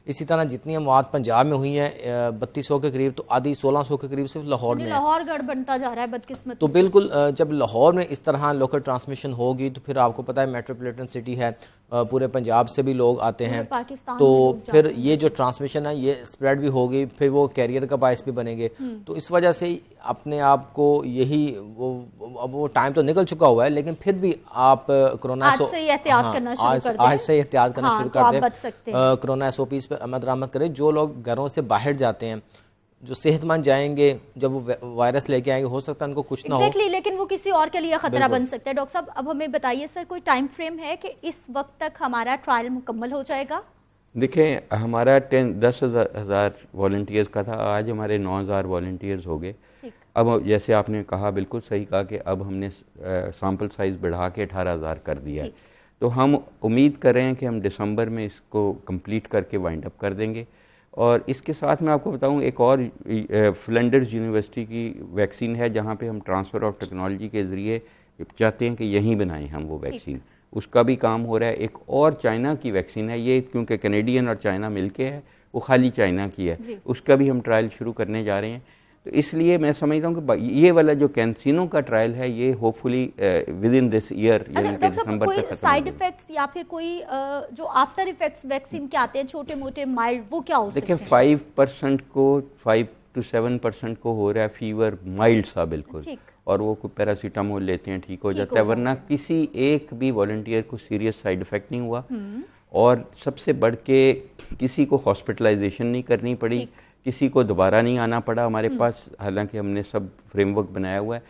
इसी तरह जितनी अमवात पंजाब में हुई हैं 3200 के करीब, तो आधी 1600 के करीब सिर्फ लाहौर में। लाहौर गढ़ बनता जा रहा है बदकिस्मती। तो बिल्कुल जब लाहौर में इस तरह लोकल ट्रांसमिशन होगी तो फिर आपको पता है मेट्रोपॉलिटन सिटी है, पूरे पंजाब से भी लोग आते हैं, तो फिर ये जो ट्रांसमिशन है ये स्प्रेड भी होगी, फिर वो कैरियर का बायस भी बनेंगे। तो इस वजह से अपने आप को यही वो टाइम तो निकल चुका हुआ है, लेकिन फिर भी आप कोरोना आज से एहतियात करना शुरू कर दें। आज से एहतियात करना शुरू कर दें, कोरोना SOPs पर अमल दरामद करें। जो लोग घरों से बाहर जाते हैं, जो सेहतमंद जाएंगे, जब वो वायरस लेके आएंगे, हो सकता है उनको कुछ ना हो, लेकिन वो किसी और के लिए खतरा बन सकता है। डॉक्टर साहब अब हमें बताइए सर, कोई टाइम फ्रेम है कि इस वक्त तक हमारा ट्रायल मुकम्मल हो जाएगा? देखें, हमारा 10,000 वॉलंटियर्स का था, आज हमारे 9,000 वॉलंटियर्स हो गए। अब जैसे आपने कहा, बिल्कुल सही कहा कि अब हमने सैंपल साइज बढ़ा के 18,000 कर दिया है। तो हम उम्मीद कर रहे हैं कि हम दिसंबर में इसको कंप्लीट करके वाइंड अप कर देंगे। और इसके साथ मैं आपको बताऊं, एक और फ्लंडर्स यूनिवर्सिटी की वैक्सीन है जहां पे हम ट्रांसफ़र ऑफ टेक्नोलॉजी के ज़रिए चाहते हैं कि यहीं बनाएं हम वो वैक्सीन, उसका भी काम हो रहा है। एक और चाइना की वैक्सीन है, ये क्योंकि कैनेडियन और चाइना मिलके है, वो खाली चाइना की है, उसका भी हम ट्रायल शुरू करने जा रहे हैं। तो इसलिए मैं समझता हूँ कि ये वाला जो कैंसिनो का ट्रायल है ये hopefully with in this year यानी कि दिसंबर तक खत्म। साइड इफेक्ट्स या फिर कोई जो आफ्टर इफेक्ट्स वैक्सीन के आते हैं छोटे मोटे माइल्ड, वो क्या हो सकते हैं? देखिए 5 to 7% को हो रहा है फीवर, माइल्ड सा बिल्कुल, और वो कोई पैरासीटामोल लेते हैं ठीक हो जाता है, वरना किसी एक भी वॉलंटियर को सीरियस साइड इफेक्ट नहीं हुआ। और सबसे बढ़ के किसी को हॉस्पिटलाइजेशन नहीं करनी पड़ी, किसी को दोबारा नहीं आना पड़ा हमारे पास, हालांकि हमने सब फ्रेमवर्क बनाया हुआ है।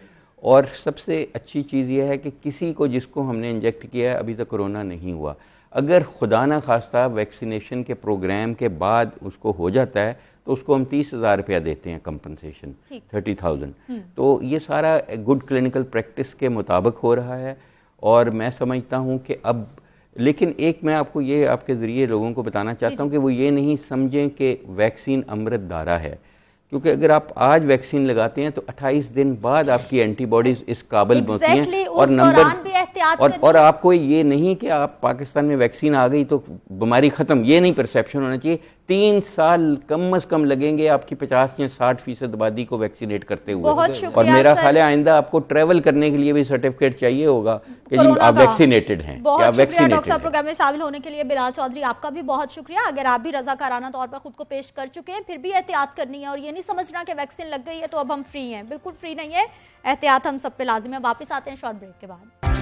और सबसे अच्छी चीज़ यह है कि किसी को जिसको हमने इंजेक्ट किया है अभी तक कोरोना नहीं हुआ। अगर खुदा ना खास्ता वैक्सीनेशन के प्रोग्राम के बाद उसको हो जाता है तो उसको हम 30,000 रुपया देते हैं कंपनसेशन, 30,000। तो ये सारा गुड क्लिनिकल प्रैक्टिस के मुताबिक हो रहा है। और मैं समझता हूँ कि अब, लेकिन एक मैं आपको ये आपके ज़रिए लोगों को बताना चाहता हूँ कि वो ये नहीं समझें कि वैक्सीन अमृत धारा है, क्योंकि अगर आप आज वैक्सीन लगाते हैं तो 28 दिन बाद आपकी एंटीबॉडीज इस काबिल होती हैं। और नंबर और आपको ये नहीं कि आप पाकिस्तान में वैक्सीन आ गई तो बीमारी खत्म, ये नहीं परसेप्शन होना चाहिए। 3 साल कम से कम लगेंगे आपकी 50 या 60% आबादी को वैक्सीनेट करते हुए। और मेरा ख्याल है आइंदा आपको ट्रैवल करने के लिए भी सर्टिफिकेट चाहिए होगा कि जी आप वैक्सीनेटेड हैं या वैक्सीनेटेड। डॉक्टर साहब प्रोग्राम में शामिल होने के लिए बिलाल चौधरी, आपका भी बहुत शुक्रिया। अगर आप भी रजाकाराना तौर पर खुद को पेश कर चुके हैं, फिर भी एहतियात करनी है और ये नहीं समझना कि वैक्सीन लग गई है तो अब हम फ्री हैं, बिल्कुल फ्री नहीं है, एहतियात हम सब पे लाजिम है। वापस आते हैं शॉर्ट ब्रेक के बाद।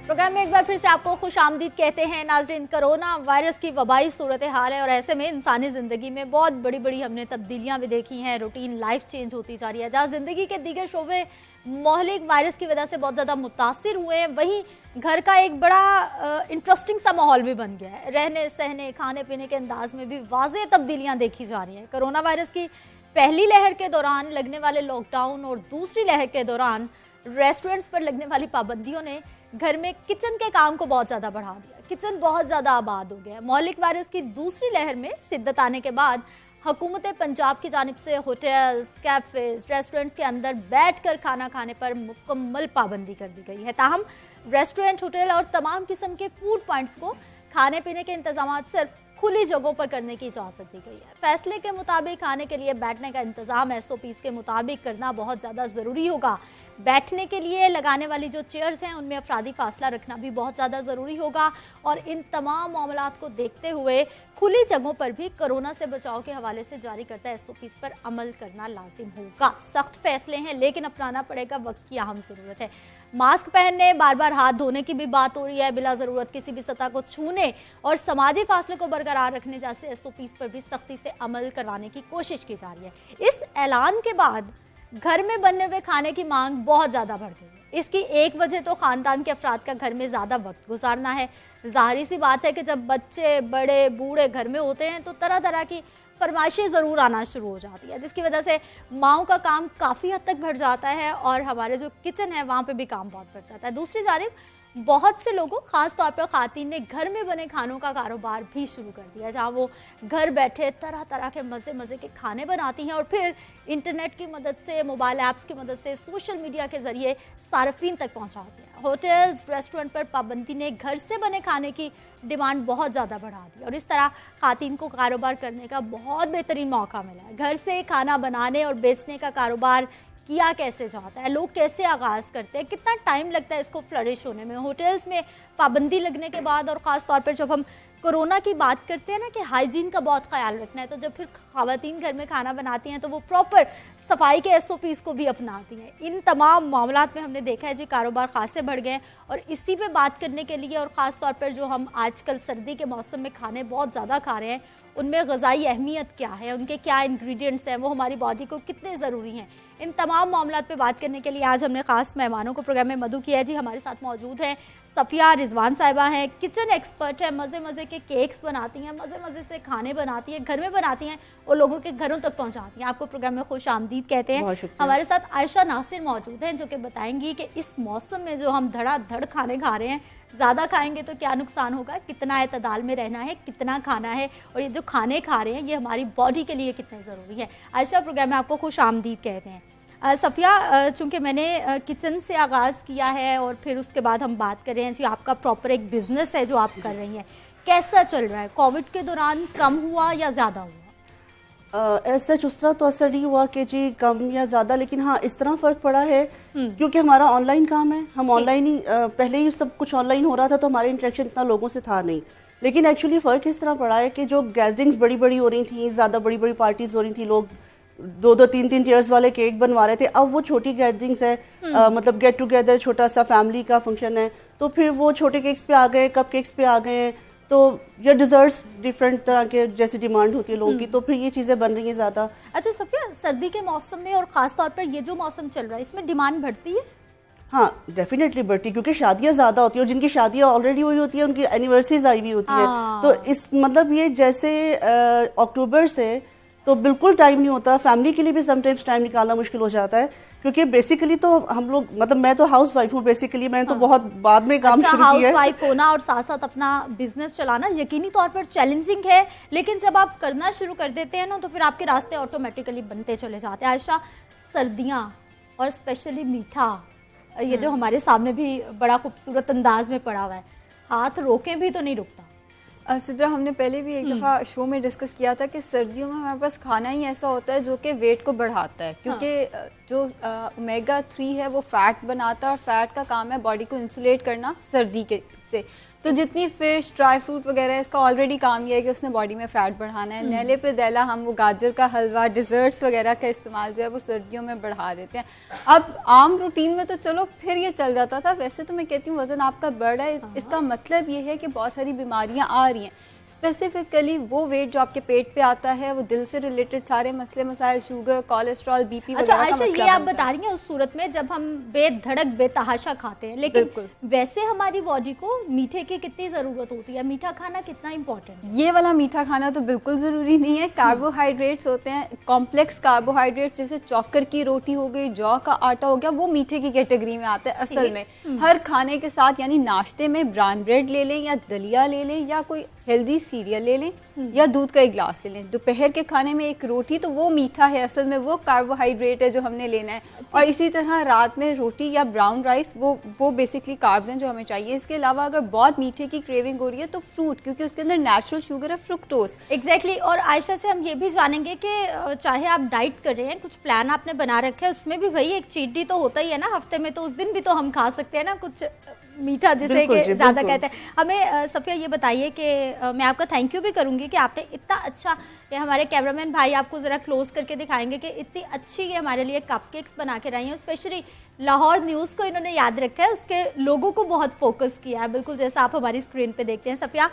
प्रोग्राम में एक बार फिर से आपको खुश आमदीद कहते हैं नाजरीन। कोरोना वायरस की वबाई सूरत हाल है और ऐसे में इंसानी ज़िंदगी में बहुत बड़ी बड़ी हमने तब्दीलियां भी देखी हैं, रूटीन लाइफ चेंज होती जा रही है। जहाँ ज़िंदगी के दीगर शोबे मोहलिक वायरस की वजह से बहुत ज़्यादा मुतासिर हुए हैं, वहीं घर का एक बड़ा इंटरेस्टिंग सा माहौल भी बन गया है। रहने सहने खाने पीने के अंदाज में भी वाज़ेह तब्दीलियाँ देखी जा रही हैं। कोरोना वायरस की पहली लहर के दौरान लगने वाले लॉकडाउन और दूसरी लहर के दौरान रेस्टोरेंट्स पर लगने वाली पाबंदियों ने घर में किचन के काम को बहुत ज़्यादा बढ़ा दिया। किचन बहुत ज़्यादा आबाद हो गया। मौलिक वायरस की दूसरी लहर में शिद्दत आने के बाद हुकूमत पंजाब की जानिब से होटल्स, कैफेज, रेस्टोरेंट्स के अंदर बैठकर खाना खाने पर मुकम्मल पाबंदी कर दी गई है। ताहम रेस्टोरेंट, होटल और तमाम किस्म के फूड पॉइंट्स को खाने पीने के इंतजाम सिर्फ खुली जगहों पर करने की इजाज़त दी गई है। फैसले के मुताबिक खाने के लिए बैठने का इंतजाम SOPs के मुताबिक करना बहुत ज़्यादा ज़रूरी होगा। बैठने के लिए लगाने वाली जो चेयर्स हैं उनमें अफरादी फासला रखना भी बहुत ज़्यादा ज़रूरी होगा और इन तमाम मामलात को देखते हुए खुली जगहों पर भी कोरोना से बचाव के हवाले से जारी करता SOPs पर अमल करना लाजिम होगा। सख्त फैसले हैं लेकिन अपनाना पड़ेगा, वक्त की अहम ज़रूरत है। मास्क पहनने, बार बार हाथ धोने की भी बात हो रही है, बिला ज़रूरत किसी भी सतह को छूने और समाजी फासले को बरकरार बरकरार रखने जैसे SOPs पर भी सख्ती से अमल करवाने की कोशिश की जा रही है। इस ऐलान के बाद घर में बनने हुए खाने की मांग बहुत ज़्यादा बढ़ गई है। इसकी एक वजह तो ख़ानदान के अफराद का घर में ज़्यादा वक्त गुजारना है। ज़ाहिर सी बात है कि जब बच्चे बड़े बूढ़े घर में होते हैं तो तरह तरह की फरमाइशें ज़रूर आना शुरू हो जाती है, जिसकी वजह से माओं का काम काफ़ी हद तक बढ़ जाता है और हमारे जो किचन है वहाँ पे भी काम बहुत बढ़ जाता है। दूसरी जानिब बहुत से लोगों, खास तौर पर ख़ातीन ने घर में बने खानों का कारोबार भी शुरू कर दिया, जहाँ वो घर बैठे तरह तरह के मज़े के खाने बनाती हैं और फिर इंटरनेट की मदद से, मोबाइल ऐप्स की मदद से, सोशल मीडिया के ज़रिए सार्फिन तक पहुँचाती हैं। होटल्स, रेस्टोरेंट पर पाबंदी ने घर से बने खाने की डिमांड बहुत ज़्यादा बढ़ा दी और इस तरह ख़ातीन को कारोबार करने का बहुत बेहतरीन मौका मिला है। घर से खाना बनाने और बेचने का कारोबार किया कैसे जाता है, लोग कैसे आगाज़ करते हैं, कितना टाइम लगता है इसको फ्लरिश होने में। होटल्स में पाबंदी लगने के बाद और ख़ास तौर पर जब हम कोरोना की बात करते हैं ना कि हाइजीन का बहुत ख्याल रखना है, तो जब फिर ख़वातीन घर में खाना बनाती हैं तो वो प्रॉपर सफाई के SOPs को भी अपनाती हैं। इन तमाम मामलात में हमने देखा है जी कारोबार खासे बढ़ गए हैं और इसी पे बात करने के लिए और ख़ास तौर पर जो हम आजकल सर्दी के मौसम में खाने बहुत ज़्यादा खा रहे हैं, उनमें ग़िज़ाई अहमियत क्या है, उनके क्या इंग्रेडिएंट्स हैं, वो हमारी बॉडी को कितने ज़रूरी हैं, इन तमाम मामलात पे बात करने के लिए आज हमने ख़ास मेहमानों को प्रोग्राम में मधु किया है जी। हमारे साथ मौजूद हैं सफिया रिजवान साहिबा हैं, किचन एक्सपर्ट है, मज़े के केक्स बनाती हैं, मज़े से खाने बनाती हैं, घर में बनाती हैं और लोगों के घरों तक पहुंचाती हैं। आपको प्रोग्राम में खुश आमदीद कहते हैं। हमारे साथ आयशा नासिर मौजूद हैं जो कि बताएंगी कि इस मौसम में जो हम धड़ाधड़ खाने खा रहे हैं, ज़्यादा खाएंगे तो क्या नुकसान होगा, कितना एतदाल में रहना है, कितना खाना है और ये जो खाने खा रहे हैं ये हमारी बॉडी के लिए कितने ज़रूरी है। आयशा, प्रोग्राम में आपको खुश आमदीद कहते हैं। सफिया, चूँकि मैंने किचन से आगाज़ किया है और फिर उसके बाद हम बात कर रहे हैं जी, आपका प्रॉपर एक बिज़नेस है जो आप कर रही हैं, कैसा चल रहा है? कोविड के दौरान कम हुआ या ज़्यादा हुआ? ऐसा उस तरह तो असर नहीं हुआ कि जी कम या ज़्यादा, लेकिन हाँ इस तरह फ़र्क पड़ा है क्योंकि हमारा ऑनलाइन काम है, हम ऑनलाइन ही पहले ही सब कुछ ऑनलाइन हो रहा था तो हमारे इंटरेक्शन इतना लोगों से था नहीं। लेकिन एक्चुअली फ़र्क इस तरह पड़ा है कि जो गैदरिंग्स बड़ी हो रही थी, ज़्यादा बड़ी पार्टीज हो रही थी, लोग 2-3 टीयर्स वाले केक बनवा रहे थे, अब वो छोटी गैदरिंग्स है, मतलब गेट टुगेदर, छोटा सा फैमिली का फंक्शन है, तो फिर वो छोटे केक्स पे आ गए, कप केक्स पे आ गए हैं, तो या डिजर्ट्स डिफरेंट तरह के जैसी डिमांड होती है लोगों की, तो फिर ये चीजें बन रही हैं ज्यादा। अच्छा सफिया, सर्दी के मौसम में और खास तौर पर ये जो मौसम चल रहा है इसमें डिमांड बढ़ती है? हाँ डेफिनेटली बढ़ती है क्योंकि शादियां ज्यादा होती है और जिनकी शादियां ऑलरेडी हुई होती है उनकी एनिवर्सरीज आई भी होती है, तो इस मतलब ये जैसे अक्टूबर से तो बिल्कुल टाइम नहीं होता, फैमिली के लिए भी समटाइम्स टाइम निकालना मुश्किल हो जाता है क्योंकि बेसिकली तो हम लोग, मतलब मैं तो हाउस वाइफ हूँ बेसिकली, मैंने तो बहुत बाद में काम शुरू किया है। हाउस वाइफ होना और साथ साथ अपना बिजनेस चलाना यकीनी तौर पर चैलेंजिंग है, लेकिन जब आप करना शुरू कर देते हैं ना तो फिर आपके रास्ते ऑटोमेटिकली बनते चले जाते हैं। आयशा, सर्दियाँ और स्पेशली मीठा, ये जो हमारे सामने भी बड़ा खूबसूरत अंदाज में पड़ा हुआ है, हाथ रोके भी तो नहीं रुकता। सिद्रा, हमने पहले भी एक दफ़ा शो में डिस्कस किया था कि सर्दियों में हमारे पास खाना ही ऐसा होता है जो कि वेट को बढ़ाता है, क्योंकि जो ओमेगा 3 है वो फैट बनाता है और फैट का काम है बॉडी को इंसुलेट करना सर्दी के से। तो जितनी फिश, ड्राई फ्रूट वगैरह है, इसका ऑलरेडी काम ये है कि उसने बॉडी में फ़ैट बढ़ाना है। नेले पे दैला हम वो गाजर का हलवा, डिज़र्ट्स वगैरह का इस्तेमाल जो है वो सर्दियों में बढ़ा देते हैं। अब आम रूटीन में तो चलो फिर ये चल जाता था, वैसे तो मैं कहती हूँ वज़न आपका बढ़ रहा है, इसका मतलब ये है कि बहुत सारी बीमारियाँ आ रही हैं। स्पेसिफिकली वो वेट जो आपके पेट पे आता है वो दिल से रिलेटेड सारे मसले मसाइल, शुगर, कोलेस्ट्रॉल, बीपी वगैरह का मसला। ये आप बता रही हैं उस सूरत में जब हम बेधड़क बेतहाशा खाते हैं, लेकिन वैसे हमारी बॉडी को मीठे की कितनी जरूरत होती है, मीठा खाना कितना इम्पोर्टेंट है? ये वाला मीठा खाना तो बिल्कुल जरूरी नहीं है। कार्बोहाइड्रेट्स होते हैं, कॉम्प्लेक्स कार्बोहाइड्रेट्स, जैसे चौकर की रोटी हो गई, जौ का आटा हो गया, वो मीठे की कैटेगरी में आता है। असल में हर खाने के साथ, यानी नाश्ते में ब्राउन ब्रेड ले लें या दलिया ले लें या कोई हेल्दी सीरियल ले लें या दूध का एक गिलास ले लें, दोपहर के खाने में एक रोटी, तो वो मीठा है, असल में वो कार्बोहाइड्रेट है जो हमने लेना है। और इसी तरह रात में रोटी या ब्राउन राइस, वो बेसिकली कार्ब्स हैं जो हमें चाहिए। इसके अलावा अगर बहुत मीठे की क्रेविंग हो रही है तो फ्रूट, क्योंकि उसके अंदर नेचुरल शुगर है, फ्रुक्टोज। एग्जैक्टली। और आयशा से हम ये भी जानेंगे कि चाहे आप डाइट कर रहे हैं, कुछ प्लान आपने बना रखा है, उसमें भी भाई एक चीट डे तो होता ही है ना हफ्ते में, तो उस दिन भी तो हम खा सकते हैं ना कुछ मीठा जिसे कि ज्यादा कहते हैं। हमें सफिया ये बताइए कि मैं आपका थैंक यू भी करूंगी कि आपने इतना अच्छा, ये हमारे कैमरामैन भाई आपको जरा क्लोज करके दिखाएंगे कि इतनी अच्छी ये हमारे लिए कपकेक्स बना के रही हैं। स्पेशली लाहौर न्यूज़ को इन्होंने याद रखा है, उसके लोगों को बहुत फोकस किया है, बिल्कुल जैसा आप हमारी स्क्रीन पे देखते हैं। सफिया,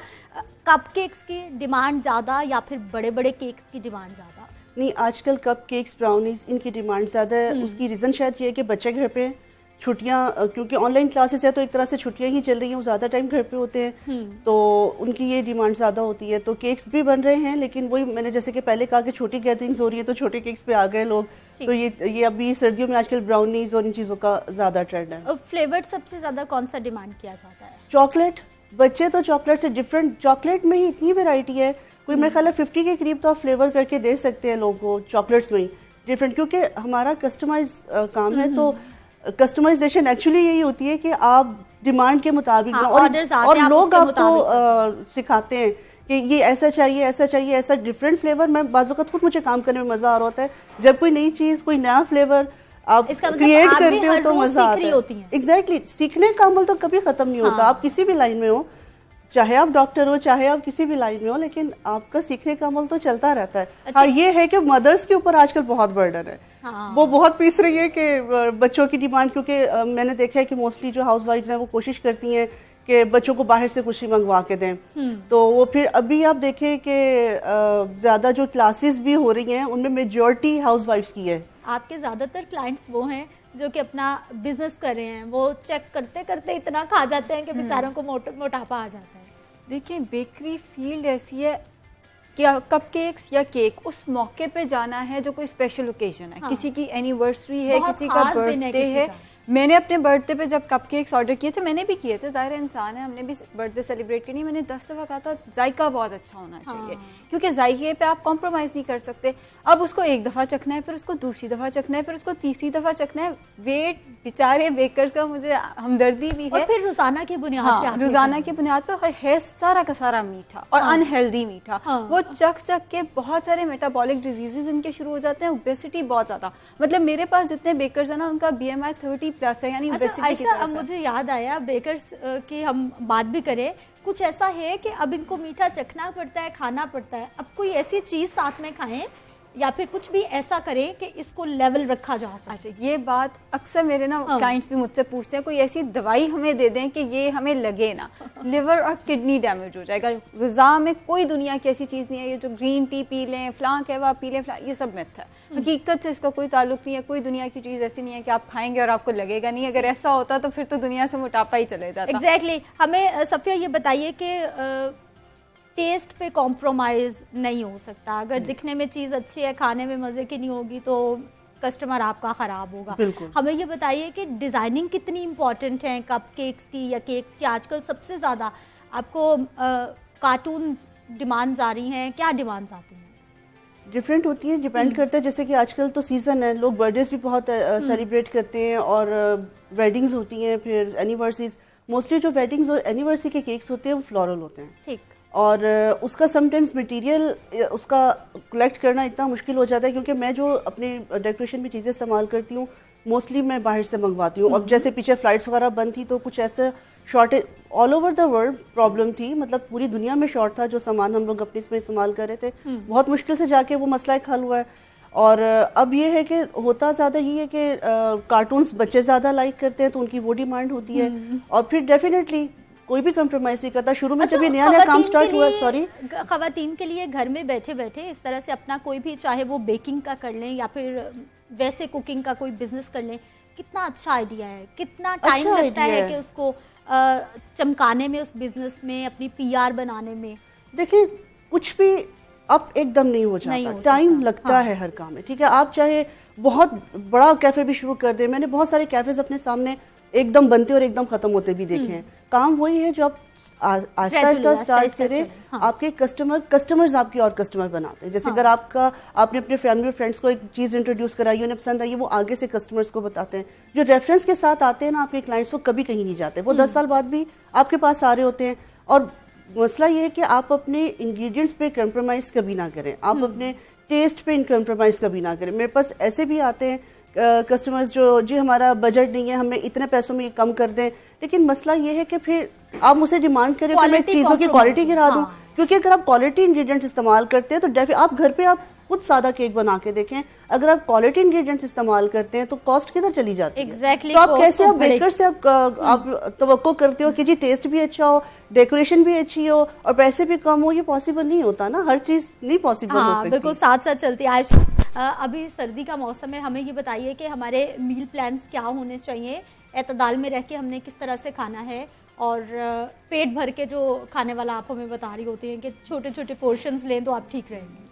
कपकेक्स की डिमांड ज़्यादा या फिर बड़े बड़े केक्स की डिमांड ज़्यादा? नहीं, आजकल कपकेक्स, ब्राउनीज, इनकी डिमांड ज़्यादा है। उसकी रीज़न शायद ये है कि बच्चे घर पे, छुट्टियां, क्योंकि ऑनलाइन क्लासेस है तो एक तरह से छुट्टियां ही चल रही हैं, वो ज़्यादा टाइम घर पे होते हैं, तो उनकी ये डिमांड ज़्यादा होती है। तो केक्स भी बन रहे हैं, लेकिन वही मैंने जैसे कि पहले कहा कि छोटी गैदरिंग्स हो रही है तो छोटे केक्स पे आ गए लोग, तो ये अभी सर्दियों में आजकल ब्राउनीज और इन चीज़ों का ज़्यादा ट्रेंड है। फ्लेवर सबसे ज़्यादा कौन सा डिमांड किया जाता है? चॉकलेट। बच्चे तो चॉकलेट से डिफरेंट, चॉकलेट में ही इतनी वेराइटी है, कोई मेरे ख्याल है 50 के करीब तो आप फ्लेवर करके दे सकते हैं लोगों को चॉकलेट्स में ही डिफरेंट, क्योंकि हमारा कस्टमाइज काम है। तो कस्टमाइजेशन एक्चुअली यही होती है कि आप डिमांड के मुताबिक और लोग आपको सिखाते हैं कि ये ऐसा चाहिए, ऐसा चाहिए, ऐसा डिफरेंट फ्लेवर। मैं बाज़ वक़्त खुद मुझे काम करने में मजा आ रहा होता है जब कोई नई चीज, कोई नया फ्लेवर आप क्रिएट करते हो तो मजा आता है। एग्जैक्टली, सीखने का अमल तो कभी खत्म नहीं होता। आप किसी भी लाइन में हो, चाहे आप डॉक्टर हो, चाहे आप किसी भी लाइन में हो, लेकिन आपका सीखने का अमल तो चलता रहता है। अच्छा। हाँ, ये है कि मदर्स के ऊपर आजकल बहुत बर्डन है। हाँ। वो बहुत पीस रही है कि बच्चों की डिमांड, क्योंकि मैंने देखा है कि मोस्टली जो हाउसवाइफ्स हैं वो कोशिश करती हैं कि बच्चों को बाहर से कुछ ही मंगवा के दें। तो वो फिर अभी आप देखें कि ज्यादा जो क्लासेस भी हो रही हैं उनमें मेजॉरिटी हाउसवाइफ्स की है। आपके ज्यादातर क्लाइंट्स वो हैं जो कि अपना बिजनेस कर रहे हैं, वो चेक करते करते इतना खा जाते हैं कि बेचारों को मोटापा आ जाता है। देखिए, बेकरी फील्ड ऐसी है कि कपकेक्स या केक उस मौके पे जाना है जो कोई स्पेशल ओकेजन है। हाँ। किसी की एनिवर्सरी है, किसी का बर्थडे है। मैंने अपने बर्थडे पे जब कपकेक्स ऑर्डर किए थे, मैंने भी किए थे, ज़ाहिर इंसान है, हमने भी बर्थडे सेलिब्रेट करनी। मैंने 10 दफ़ा कहा था जायका बहुत अच्छा होना चाहिए। हाँ। क्योंकि जायके पे आप कॉम्प्रोमाइज़ नहीं कर सकते। अब उसको एक दफ़ा चखना है, फिर उसको दूसरी दफ़ा चखना है, फिर उसको तीसरी दफ़ा चखना है। वेट बेचारे बेकर्स का मुझे हमदर्दी भी है। और फिर रोज़ाना की बुनियाद पर, रोज़ाना की बुनियाद पर है सारा का सारा मीठा और अनहेल्दी मीठा। वो चख के बहुत सारे मेटाबॉलिक डिजीजेज इनके शुरू हो जाते हैं। ओबेसिटी बहुत ज़्यादा, मतलब मेरे पास जितने बेकर्स हैं ना, उनका BMI 30 प्लस है, यानी आयशा, अब मुझे याद आया बेकर्स की हम बात भी करें, कुछ ऐसा है कि अब इनको मीठा चखना पड़ता है, खाना पड़ता है, अब कोई ऐसी चीज साथ में खाएं या फिर कुछ भी ऐसा करें कि इसको लेवल रखा जा सके। अच्छा, ये बात अक्सर मेरे ना क्लाइंट्स भी मुझसे पूछते हैं, कोई ऐसी दवाई हमें दे दें कि ये हमें लगे ना, लिवर और किडनी डैमेज हो जाएगा। ग़िज़ा में कोई दुनिया की ऐसी चीज़ नहीं है। ये जो ग्रीन टी पी लें, फलां कहवा पी लें, ये सब मिथ है। हकीकत से इसका कोई ताल्लुक नहीं है। कोई दुनिया की चीज़ ऐसी नहीं है कि आप खाएंगे और आपको लगेगा नहीं। अगर ऐसा होता तो फिर तो दुनिया से मोटापा ही चले जाता। एग्जैक्टली। हमें सफिया ये बताइए कि टेस्ट पे कॉम्प्रोमाइज नहीं हो सकता। अगर दिखने में चीज अच्छी है, खाने में मजे की नहीं होगी तो कस्टमर आपका खराब होगा। हमें ये बताइए कि डिजाइनिंग कितनी इंपॉर्टेंट है कपकेक्स की या केक्स की? आजकल सबसे ज्यादा आपको कार्टून डिमांड्स आ रही हैं, क्या डिमांड्स आती हैं? डिफरेंट होती है, डिपेंड करता है। जैसे कि आजकल तो सीजन है, लोग बर्थडेज भी बहुत सेलिब्रेट करते हैं और वेडिंग्स होती हैं, फिर एनिवर्सरीज। मोस्टली जो वेडिंग्स और एनिवर्सरी के केक्स होते हैं वो फ्लोरल होते हैं। ठीक। और उसका समटाइम्स मटेरियल उसका कलेक्ट करना इतना मुश्किल हो जाता है, क्योंकि मैं जो अपने डेकोरेशन में चीज़ें इस्तेमाल करती हूँ मोस्टली मैं बाहर से मंगवाती हूँ। अब जैसे पीछे फ्लाइट्स वगैरह बंद थी तो कुछ ऐसे shortage all over the world problem थी, मतलब पूरी दुनिया में शॉर्ट था जो सामान हम लोग अपने इसमें इस्तेमाल कर रहे थे। बहुत मुश्किल से जाके वो मसला एक हल हुआ है। और अब ये है कि होता ज़्यादा ही है कि कार्टून्स बच्चे ज़्यादा लाइक करते हैं तो उनकी वो डिमांड होती है। और फिर डेफिनेटली कोई भी कम्प्रोमाइज नहीं करता। शुरू में जब ये नया काम स्टार्ट हुआ, खवातीन के लिए घर में बैठे बैठे इस तरह से अपना कोई भी, चाहे वो बेकिंग का कर लें या फिर वैसे कुकिंग का कोई बिजनेस कर लें, कितना अच्छा आइडिया है। कितना टाइम लगता है कि उसको चमकाने में, उस बिजनेस में, अपनी PR बनाने में? देखिए, कुछ भी अब एकदम नहीं हो जाता, टाइम लगता है हर काम में। ठीक है, आप चाहे बहुत बड़ा कैफे भी शुरू कर दे, मैंने बहुत सारे कैफेज अपने सामने एकदम बनते और एकदम खत्म होते भी देखे हैं। काम वही है जो आप आहिस्ता आहिस्ता स्टार्ट करें। आपके कस्टमर्स आपके और कस्टमर बनाते हैं। जैसे अगर आपने अपने फैमिली और फ्रेंड्स को एक चीज इंट्रोड्यूस कराई, उन्हें पसंद आई, वो आगे से कस्टमर्स को बताते हैं। जो रेफरेंस के साथ आते हैं ना आपके क्लाइंट्स, वो कभी कहीं नहीं जाते, वो 10 साल बाद भी आपके पास आ रहे होते हैं। और मसला ये है कि आप अपने इंग्रेडिएंट्स पे कम्प्रोमाइज कभी ना करें, आप अपने टेस्ट पे कम्प्रोमाइज कभी ना करें। मेरे पास ऐसे भी आते हैं कस्टमर्स जो जी हमारा बजट नहीं है, हमें इतने पैसों में ये कम कर दें, लेकिन मसला ये है कि फिर आप मुझसे डिमांड करें कि मैं चीज़ों की क्वालिटी गिरा दूं, क्योंकि अगर आप क्वालिटी इंग्रेडिएंट इस्तेमाल करते हैं तो आप घर पे आप खुद सादा केक बना के देखें, अगर आप क्वालिटी इंग्रेडिएंट्स इस्तेमाल करते हैं तो कॉस्ट किधर चली जाती है। Exactly, तो आप कैसे आप बेकर से आप तवक्को करते हो कि जी टेस्ट भी अच्छा हो, डेकोरेशन भी अच्छी हो और पैसे भी कम हो, ये पॉसिबल नहीं होता ना, हर चीज नहीं पॉसिबल हो सकती। बिल्कुल साथ साथ चलती है। आयशा, अभी सर्दी का मौसम है, हमें ये बताइए कि हमारे मील प्लान्स क्या होने चाहिए, एतदाल में रह के हमने किस तरह से खाना है, और पेट भर के जो खाने वाला आप हमें बता रही होती हैं कि छोटे छोटे पोर्शंस लें तो आप ठीक रहेंगे।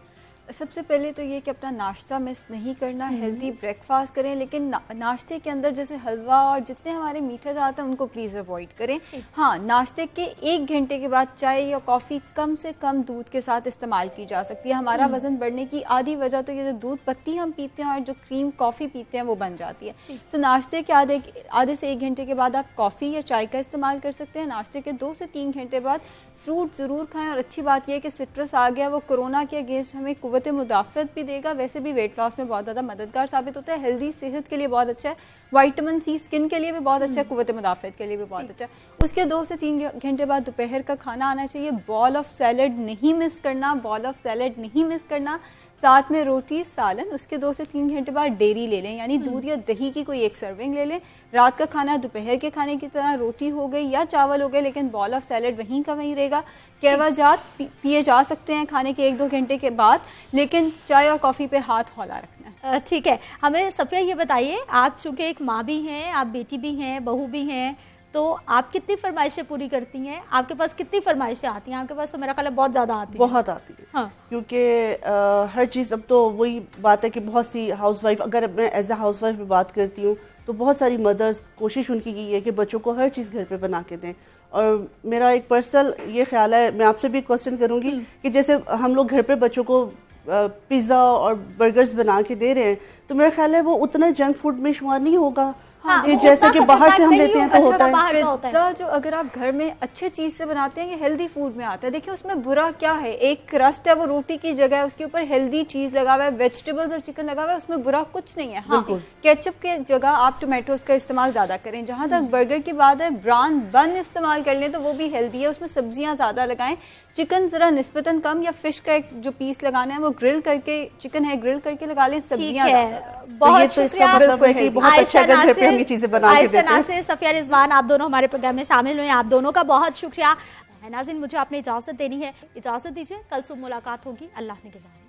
सबसे पहले तो ये कि अपना नाश्ता मिस नहीं करना, हेल्दी ब्रेकफास्ट करें, लेकिन नाश्ते के अंदर जैसे हलवा और जितने हमारे मीठे जाते हैं उनको प्लीज़ अवॉइड करें। हाँ, नाश्ते के 1 घंटे के बाद चाय या कॉफ़ी कम से कम दूध के साथ इस्तेमाल की जा सकती है। हमारा वजन बढ़ने की आधी वजह तो ये जो दूध पत्ती हम पीते हैं और जो क्रीम कॉफ़ी पीते हैं वो बन जाती है। तो नाश्ते के आधे से 1 घंटे के बाद आप कॉफ़ी या चाय का इस्तेमाल कर सकते हैं। नाश्ते के 2 से 3 घंटे बाद फ्रूट ज़रूर खाएं, और अच्छी बात यह है कि सिट्रस आ गया, वो कोरोना के अगेंस्ट हमें कुव्वत मुदाफ़त भी देगा, वैसे भी वेट लॉस में बहुत ज़्यादा मददगार साबित होता है, हेल्दी सेहत के लिए बहुत अच्छा है, विटामिन सी स्किन के लिए भी बहुत अच्छा है, कुव्वत मुदाफ़त के लिए भी बहुत अच्छा है। उसके 2 से 3 घंटे बाद दोपहर का खाना आना चाहिए। बॉल ऑफ सैलड नहीं मिस करना, बॉल ऑफ सैलड नहीं मिस करना, साथ में रोटी सालन। उसके 2 से 3 घंटे बाद डेयरी ले लें, यानी दूध या दही की कोई एक सर्विंग ले लें। रात का खाना दोपहर के खाने की तरह रोटी हो गई या चावल हो गए, लेकिन बॉल ऑफ सैलड वहीं का वहीं रहेगा। कहवाजात पिए जा सकते हैं खाने के 1-2 घंटे के बाद, लेकिन चाय और कॉफ़ी पे हाथ हौला रखना है। ठीक है, हमें सफिया ये बताइए, आप चूँकि एक माँ भी हैं, आप बेटी भी हैं, बहू भी हैं, तो आप कितनी फरमाइशें पूरी करती हैं? आपके पास कितनी फरमाइशें आती हैं? आपके पास तो मेरा ख्याल है बहुत ज़्यादा आती है। बहुत आती है, हाँ। क्योंकि हर चीज़, अब तो वही बात है कि बहुत सी हाउसवाइफ, अगर मैं एज ए हाउसवाइफ में बात करती हूँ तो बहुत सारी मदर्स कोशिश उनकी की है कि बच्चों को हर चीज़ घर पे बना के दें। और मेरा एक पर्सनल ये ख्याल है, मैं आपसे भी क्वेश्चन करूँगी कि जैसे हम लोग घर पे बच्चों को पिज़्ज़ा और बर्गर्स बना के दे रहे हैं, तो मेरा ख्याल है वो उतना जंक फूड में शुमार नहीं होगा। हाँ, ये जैसे कि बाहर से हम लेते हैं तो होता है। पिज़्ज़ा जो अगर आप घर में अच्छे चीज से बनाते हैं, ये हेल्दी फूड में आता है। देखिए उसमें बुरा क्या है, एक क्रस्ट है वो रोटी की जगह है, उसके ऊपर हेल्दी चीज लगा हुआ है, वेजिटेबल्स और चिकन लगा हुआ है, उसमें बुरा कुछ नहीं है। हाँ, केचप के जगह आप टोमेटोज का इस्तेमाल ज्यादा करें। जहां तक बर्गर की बात है, ब्राउन बन इस्तेमाल कर लें तो वो भी हेल्दी है, उसमें सब्जियां ज्यादा लगाएं। चिकन जरा निस्बतन कम, या फिश का एक जो पीस लगाना है वो ग्रिल करके, चिकन है ग्रिल करके लगा लें, सब्जियां बहुत शुक्रिया। आयशा नासिर, सफिया रिजवान, आप दोनों हमारे प्रोग्राम में शामिल हुए, आप दोनों का बहुत शुक्रिया। नाज़रीन, मुझे आपने इजाजत देनी है, इजाजत दीजिए, कल सुबह मुलाकात होगी। अल्लाह ने के बाद।